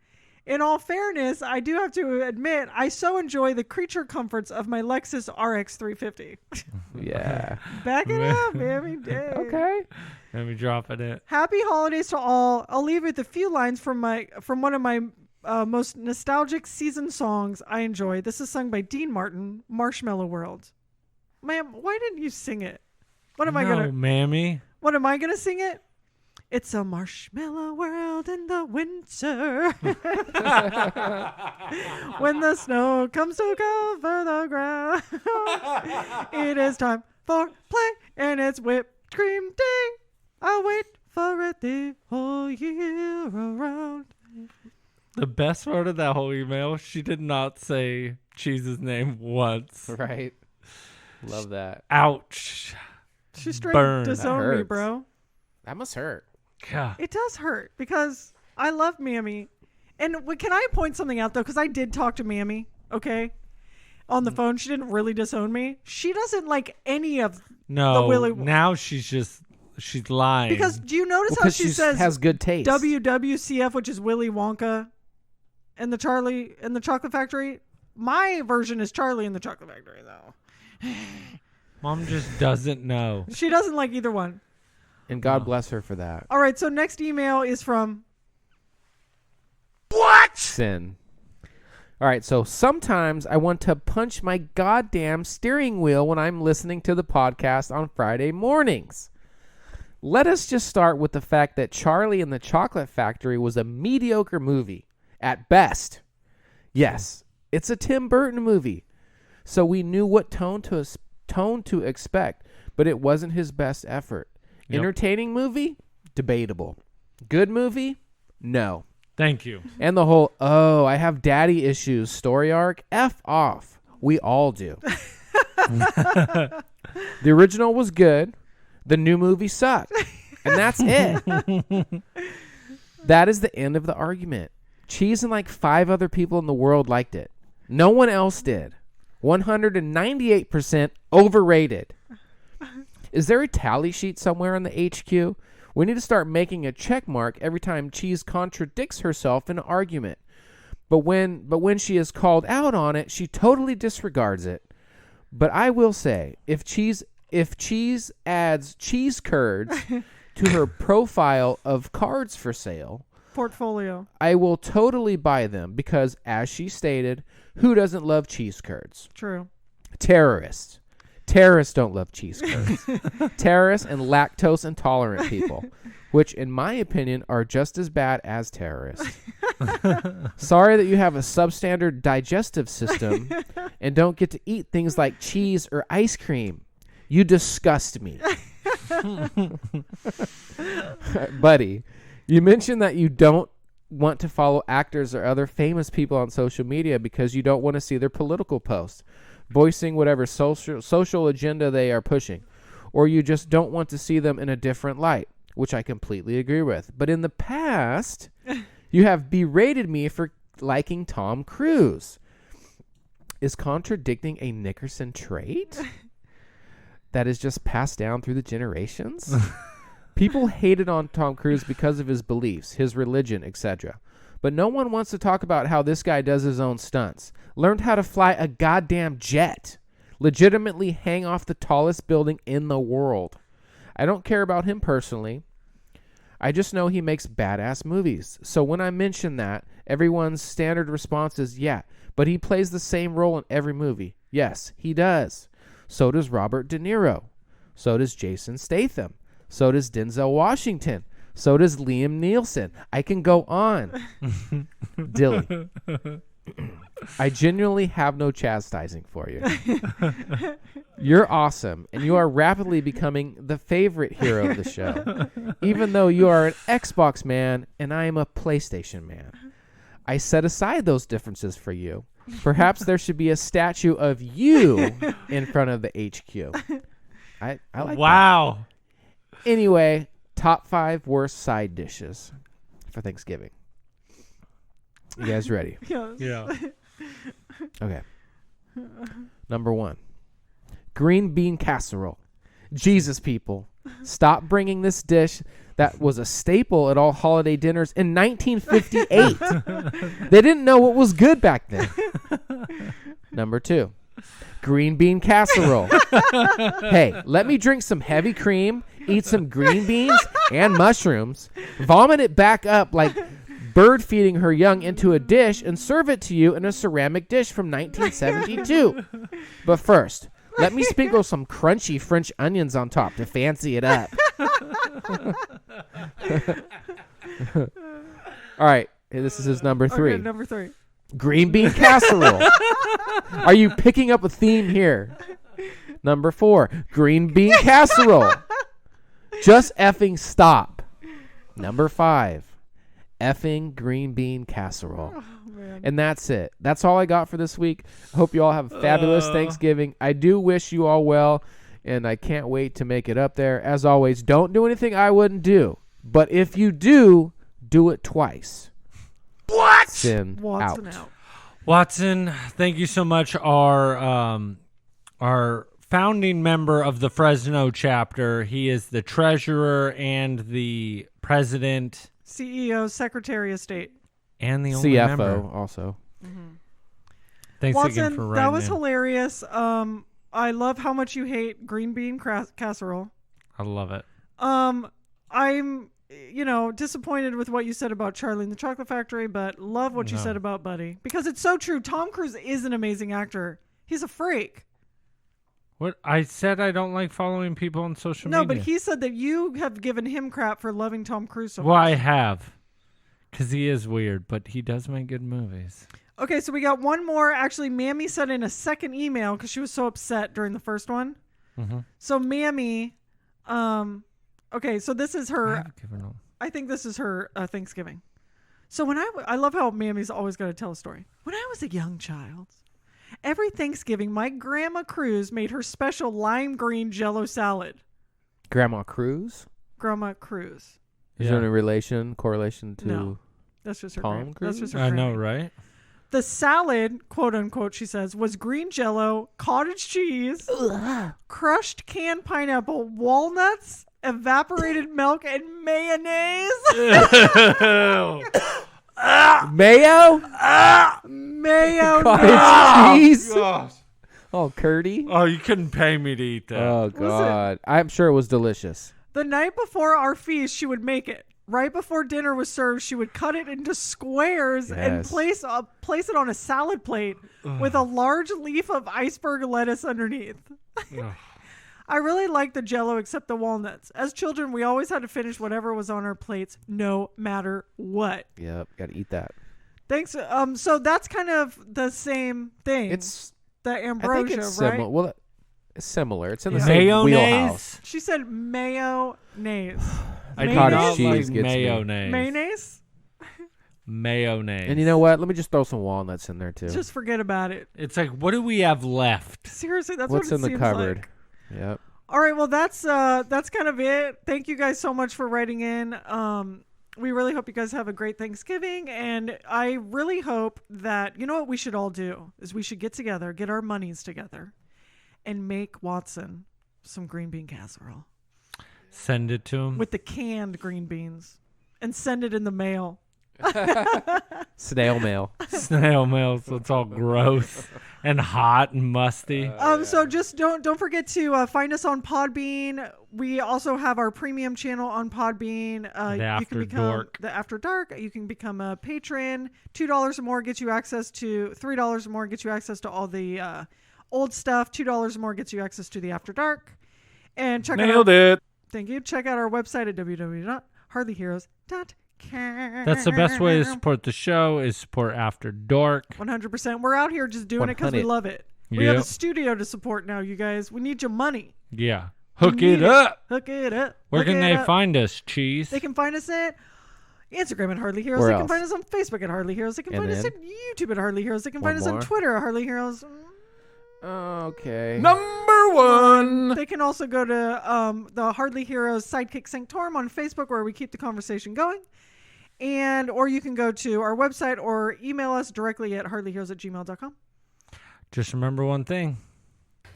[SPEAKER 5] In all fairness, I do have to admit, I so enjoy the creature comforts of my Lexus RX 350.
[SPEAKER 4] Yeah.
[SPEAKER 5] Back it up, baby.
[SPEAKER 4] Okay.
[SPEAKER 3] Let me drop it.
[SPEAKER 5] Happy holidays to all. I'll leave with a few lines from one of my most nostalgic season songs I enjoy. This is sung by Dean Martin, Marshmallow World. Ma'am, why didn't you sing it? What am I gonna?
[SPEAKER 3] Mammy.
[SPEAKER 5] What am I gonna sing it? It's a marshmallow world in the winter. When the snow comes to cover the ground, it is time for play, and it's whipped cream day. I wait for it the whole year around.
[SPEAKER 3] The best part of that whole email, she did not say Cheese's name once.
[SPEAKER 4] Right. Love that.
[SPEAKER 3] Ouch.
[SPEAKER 5] She straight
[SPEAKER 3] Burn.
[SPEAKER 5] disowned me,
[SPEAKER 4] hurts.
[SPEAKER 5] bro.
[SPEAKER 4] That must hurt.
[SPEAKER 3] God.
[SPEAKER 5] It does hurt because I love Mammy. And can I point something out, though? Because I did talk to Mammy, okay? On the phone. She didn't really disown me. She doesn't like any of the Willy
[SPEAKER 3] now she's lying.
[SPEAKER 5] Because do you notice how
[SPEAKER 4] Because
[SPEAKER 5] she says
[SPEAKER 4] has good taste.
[SPEAKER 5] WWCF, which is Willy Wonka and the Chocolate Factory? My version is Charlie and the Chocolate Factory, though.
[SPEAKER 3] Mom just doesn't know.
[SPEAKER 5] She doesn't like either one.
[SPEAKER 4] And God bless her for that.
[SPEAKER 5] All right, so next email is from
[SPEAKER 4] Sin. All right, so sometimes I want to punch my goddamn steering wheel when I'm listening to the podcast on Friday mornings. Let us just start with the fact that Charlie and the Chocolate Factory was a mediocre movie at best. Yes, it's a Tim Burton movie, so we knew what tone to expect, but it wasn't his best effort.
[SPEAKER 3] Yep.
[SPEAKER 4] Entertaining movie? Debatable. Good movie? No.
[SPEAKER 3] Thank you.
[SPEAKER 4] And the whole, I have daddy issues story arc? F off. We all do. The original was good. The new movie sucked. And that's it. That is the end of the argument. Cheese and like 5 other people in the world liked it. No one else did. 198% overrated. Is there a tally sheet somewhere on the HQ? We need to start making a check mark every time Cheese contradicts herself in an argument. But when she is called out on it, she totally disregards it. But I will say, if Cheese adds cheese curds to her profile of cards for sale,
[SPEAKER 5] portfolio,
[SPEAKER 4] I will totally buy them because, as she stated, who doesn't love cheese curds?
[SPEAKER 5] True.
[SPEAKER 4] Terrorists. Terrorists don't love cheese curds. Terrorists and lactose intolerant people, which in my opinion are just as bad as terrorists. Sorry that you have a substandard digestive system and don't get to eat things like cheese or ice cream. You disgust me. Buddy, you mentioned that you don't want to follow actors or other famous people on social media because you don't want to see their political posts, voicing whatever social agenda they are pushing, or you just don't want to see them in a different light, which I completely agree with. But in the past, you have berated me for liking Tom Cruise. Is contradicting a Nickerson trait that is just passed down through the generations? People hated on Tom Cruise because of his beliefs, his religion, etc. But no one wants to talk about how this guy does his own stunts. Learned how to fly a goddamn jet. Legitimately hang off the tallest building in the world. I don't care about him personally. I just know he makes badass movies. So when I mention that, everyone's standard response is, yeah, but he plays the same role in every movie. Yes, he does. So does Robert De Niro. So does Jason Statham. So does Denzel Washington. So does Liam Neeson. I can go on. Dilly. I genuinely have no chastising for you. You're awesome, and you are rapidly becoming the favorite hero of the show, even though you are an Xbox man and I am a PlayStation man. I set aside those differences for you. Perhaps there should be a statue of you in front of the HQ. I like
[SPEAKER 3] Wow.
[SPEAKER 4] that. Anyway, top 5 worst side dishes for Thanksgiving. You guys ready?
[SPEAKER 5] Yes.
[SPEAKER 3] Yeah.
[SPEAKER 4] Okay. Number 1. Green bean casserole. Jesus, people. Stop bringing this dish that was a staple at all holiday dinners in 1958. They didn't know what was good back then. Number 2. Green bean casserole. Hey, let me drink some heavy cream, eat some green beans and mushrooms, vomit it back up like bird feeding her young into a dish, and serve it to you in a ceramic dish from 1972. But first, let me sprinkle some crunchy French onions on top to fancy it up. All right, this is his number 3.
[SPEAKER 5] Okay, number 3.
[SPEAKER 4] Green bean casserole. Are you picking up a theme here? Number 4, green bean casserole. Just effing stop. Number 5, effing green bean casserole. And that's it. That's all I got for this week. I hope you all have a fabulous Thanksgiving. I do wish you all well, and I can't wait to make it up there. As always, don't do anything I wouldn't do. But if you do, do it twice.
[SPEAKER 2] What?
[SPEAKER 4] Sin
[SPEAKER 5] Watson
[SPEAKER 4] out.
[SPEAKER 5] out.
[SPEAKER 3] Watson, thank you so much. Our founding member of the Fresno chapter. He is the treasurer and the president
[SPEAKER 5] CEO, Secretary of State.
[SPEAKER 3] and the only
[SPEAKER 4] CFO
[SPEAKER 3] member.
[SPEAKER 4] also.
[SPEAKER 3] Thanks
[SPEAKER 5] Watson,
[SPEAKER 3] again for writing
[SPEAKER 5] that was
[SPEAKER 3] in.
[SPEAKER 5] hilarious. I love how much you hate green bean casserole.
[SPEAKER 3] I love it.
[SPEAKER 5] I'm, disappointed with what you said about Charlie and the Chocolate Factory, but love what you said about Buddy, because it's so true. Tom Cruise is an amazing actor. He's a freak.
[SPEAKER 3] What I said, I don't like following people on social
[SPEAKER 5] No,
[SPEAKER 3] media.
[SPEAKER 5] but he said that you have given him crap for loving Tom Cruise so
[SPEAKER 3] Well,
[SPEAKER 5] much.
[SPEAKER 3] I have, because he is weird, but he does make good movies.
[SPEAKER 5] Okay, so we got one more. Actually, Mammy sent in a second email because she was so upset during the first one.
[SPEAKER 3] Mm-hmm.
[SPEAKER 5] So Mammy, okay, so this is her.
[SPEAKER 3] I've given him.
[SPEAKER 5] I think this is her Thanksgiving. So when I love how Mammy's always got to tell a story. When I was a young child, every Thanksgiving, my grandma Cruz made her special lime green Jello salad.
[SPEAKER 4] Grandma Cruz?
[SPEAKER 5] Grandma Cruz.
[SPEAKER 4] Is there any correlation to...
[SPEAKER 5] No, that's just her.
[SPEAKER 4] Tom
[SPEAKER 5] That's just her.
[SPEAKER 3] I know,
[SPEAKER 5] Grammy.
[SPEAKER 3] right?
[SPEAKER 5] The salad, quote unquote, she says, was green Jello, cottage cheese, crushed canned pineapple, walnuts, evaporated milk, and mayonnaise.
[SPEAKER 4] Mayo?
[SPEAKER 5] Mayonnaise.
[SPEAKER 4] Cottage cheese? Oh, Curdy?
[SPEAKER 3] Oh, you couldn't pay me to eat that.
[SPEAKER 4] Oh, God. I'm sure it was delicious.
[SPEAKER 5] The night before our feast, she would make it. Right before dinner was served, she would cut it into squares and
[SPEAKER 4] Yes.
[SPEAKER 5] place it on a salad plate with a large leaf of iceberg lettuce underneath. I really liked the Jello except the walnuts. As children, we always had to finish whatever was on our plates, no matter what.
[SPEAKER 4] Yep, got to eat that.
[SPEAKER 5] Thanks. So that's kind of the same thing.
[SPEAKER 4] It's...
[SPEAKER 5] the
[SPEAKER 4] I
[SPEAKER 5] ambrosia,
[SPEAKER 4] think it's
[SPEAKER 5] right?
[SPEAKER 4] similar. Well, it's similar. It's in the
[SPEAKER 3] Yeah.
[SPEAKER 4] same
[SPEAKER 3] Mayonnaise?
[SPEAKER 4] wheelhouse.
[SPEAKER 5] She said mayonnaise.
[SPEAKER 3] I do
[SPEAKER 5] Mayonnaise?
[SPEAKER 3] not
[SPEAKER 4] Cottage cheese
[SPEAKER 3] like
[SPEAKER 4] gets me.
[SPEAKER 3] mayonnaise.
[SPEAKER 5] Mayonnaise?
[SPEAKER 3] Mayonnaise.
[SPEAKER 4] And you know what? Let me just throw some walnuts in there, too.
[SPEAKER 5] Just forget about it.
[SPEAKER 3] It's like, what do we have left?
[SPEAKER 5] Seriously, that's
[SPEAKER 4] What's
[SPEAKER 5] what it
[SPEAKER 4] in the
[SPEAKER 5] seems
[SPEAKER 4] cupboard?
[SPEAKER 5] like.
[SPEAKER 4] Yep.
[SPEAKER 5] All right, well that's kind of it. Thank you guys so much for writing in. We really hope you guys have a great Thanksgiving, and I really hope that what we should all do is we should get together, get our monies together, and make Watson some green bean casserole
[SPEAKER 3] Send it to him.
[SPEAKER 5] with the canned green beans, and send it in the mail.
[SPEAKER 4] Snail mail.
[SPEAKER 3] Snail mail, so it's all gross and hot and musty.
[SPEAKER 5] So just don't forget to find us on Podbean. We also have our premium channel on Podbean. You can become the After Dark. You can become a patron. $2 or more gets you access to $3 or more gets you access to all the old stuff. $2 or more gets you access to the After Dark. And check
[SPEAKER 6] Nailed it.
[SPEAKER 5] Thank you. Check out our website at www.hardlyheroes.com.
[SPEAKER 3] That's the best way to support the show is support After Dark.
[SPEAKER 5] 100%. We're out here just doing it because we love it. We have a studio to support now, you guys. We need your money.
[SPEAKER 3] Yeah. Hook it up.
[SPEAKER 5] Hook it up.
[SPEAKER 3] Where can they find us, Cheese?
[SPEAKER 5] They can find us at Instagram at Hardly Heroes.
[SPEAKER 4] Where
[SPEAKER 5] They
[SPEAKER 4] else?
[SPEAKER 5] can find us on Facebook at Hardly Heroes. They can find us
[SPEAKER 4] then?
[SPEAKER 5] at YouTube at Hardly Heroes. They can
[SPEAKER 4] One
[SPEAKER 5] find us on
[SPEAKER 4] more?
[SPEAKER 5] Twitter at Hardly Heroes.
[SPEAKER 4] Okay.
[SPEAKER 6] Number 1.
[SPEAKER 5] They can also go to the Hardly Heroes Sidekick Sanctorum on Facebook, where we keep the conversation going. Or you can go to our website or email us directly at hardlyheroes@gmail.com.
[SPEAKER 3] Just remember one thing.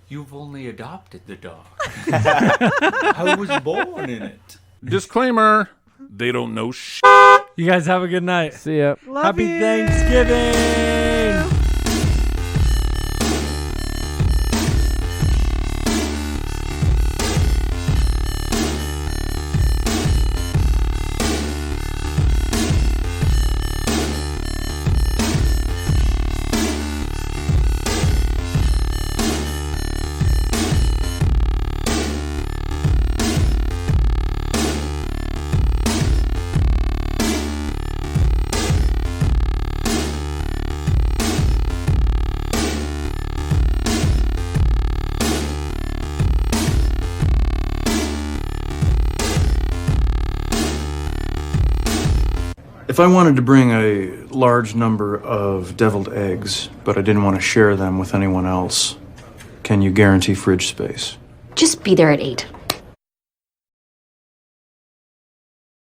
[SPEAKER 8] You've only adopted the dog. I was born in it.
[SPEAKER 6] Disclaimer. They don't know shit.
[SPEAKER 3] You guys have a good night.
[SPEAKER 4] See ya.
[SPEAKER 5] Love
[SPEAKER 3] Happy
[SPEAKER 5] you.
[SPEAKER 3] Thanksgiving.
[SPEAKER 9] If I wanted to bring a large number of deviled eggs, but I didn't want to share them with anyone else, can you guarantee fridge space?
[SPEAKER 10] Just be there at 8.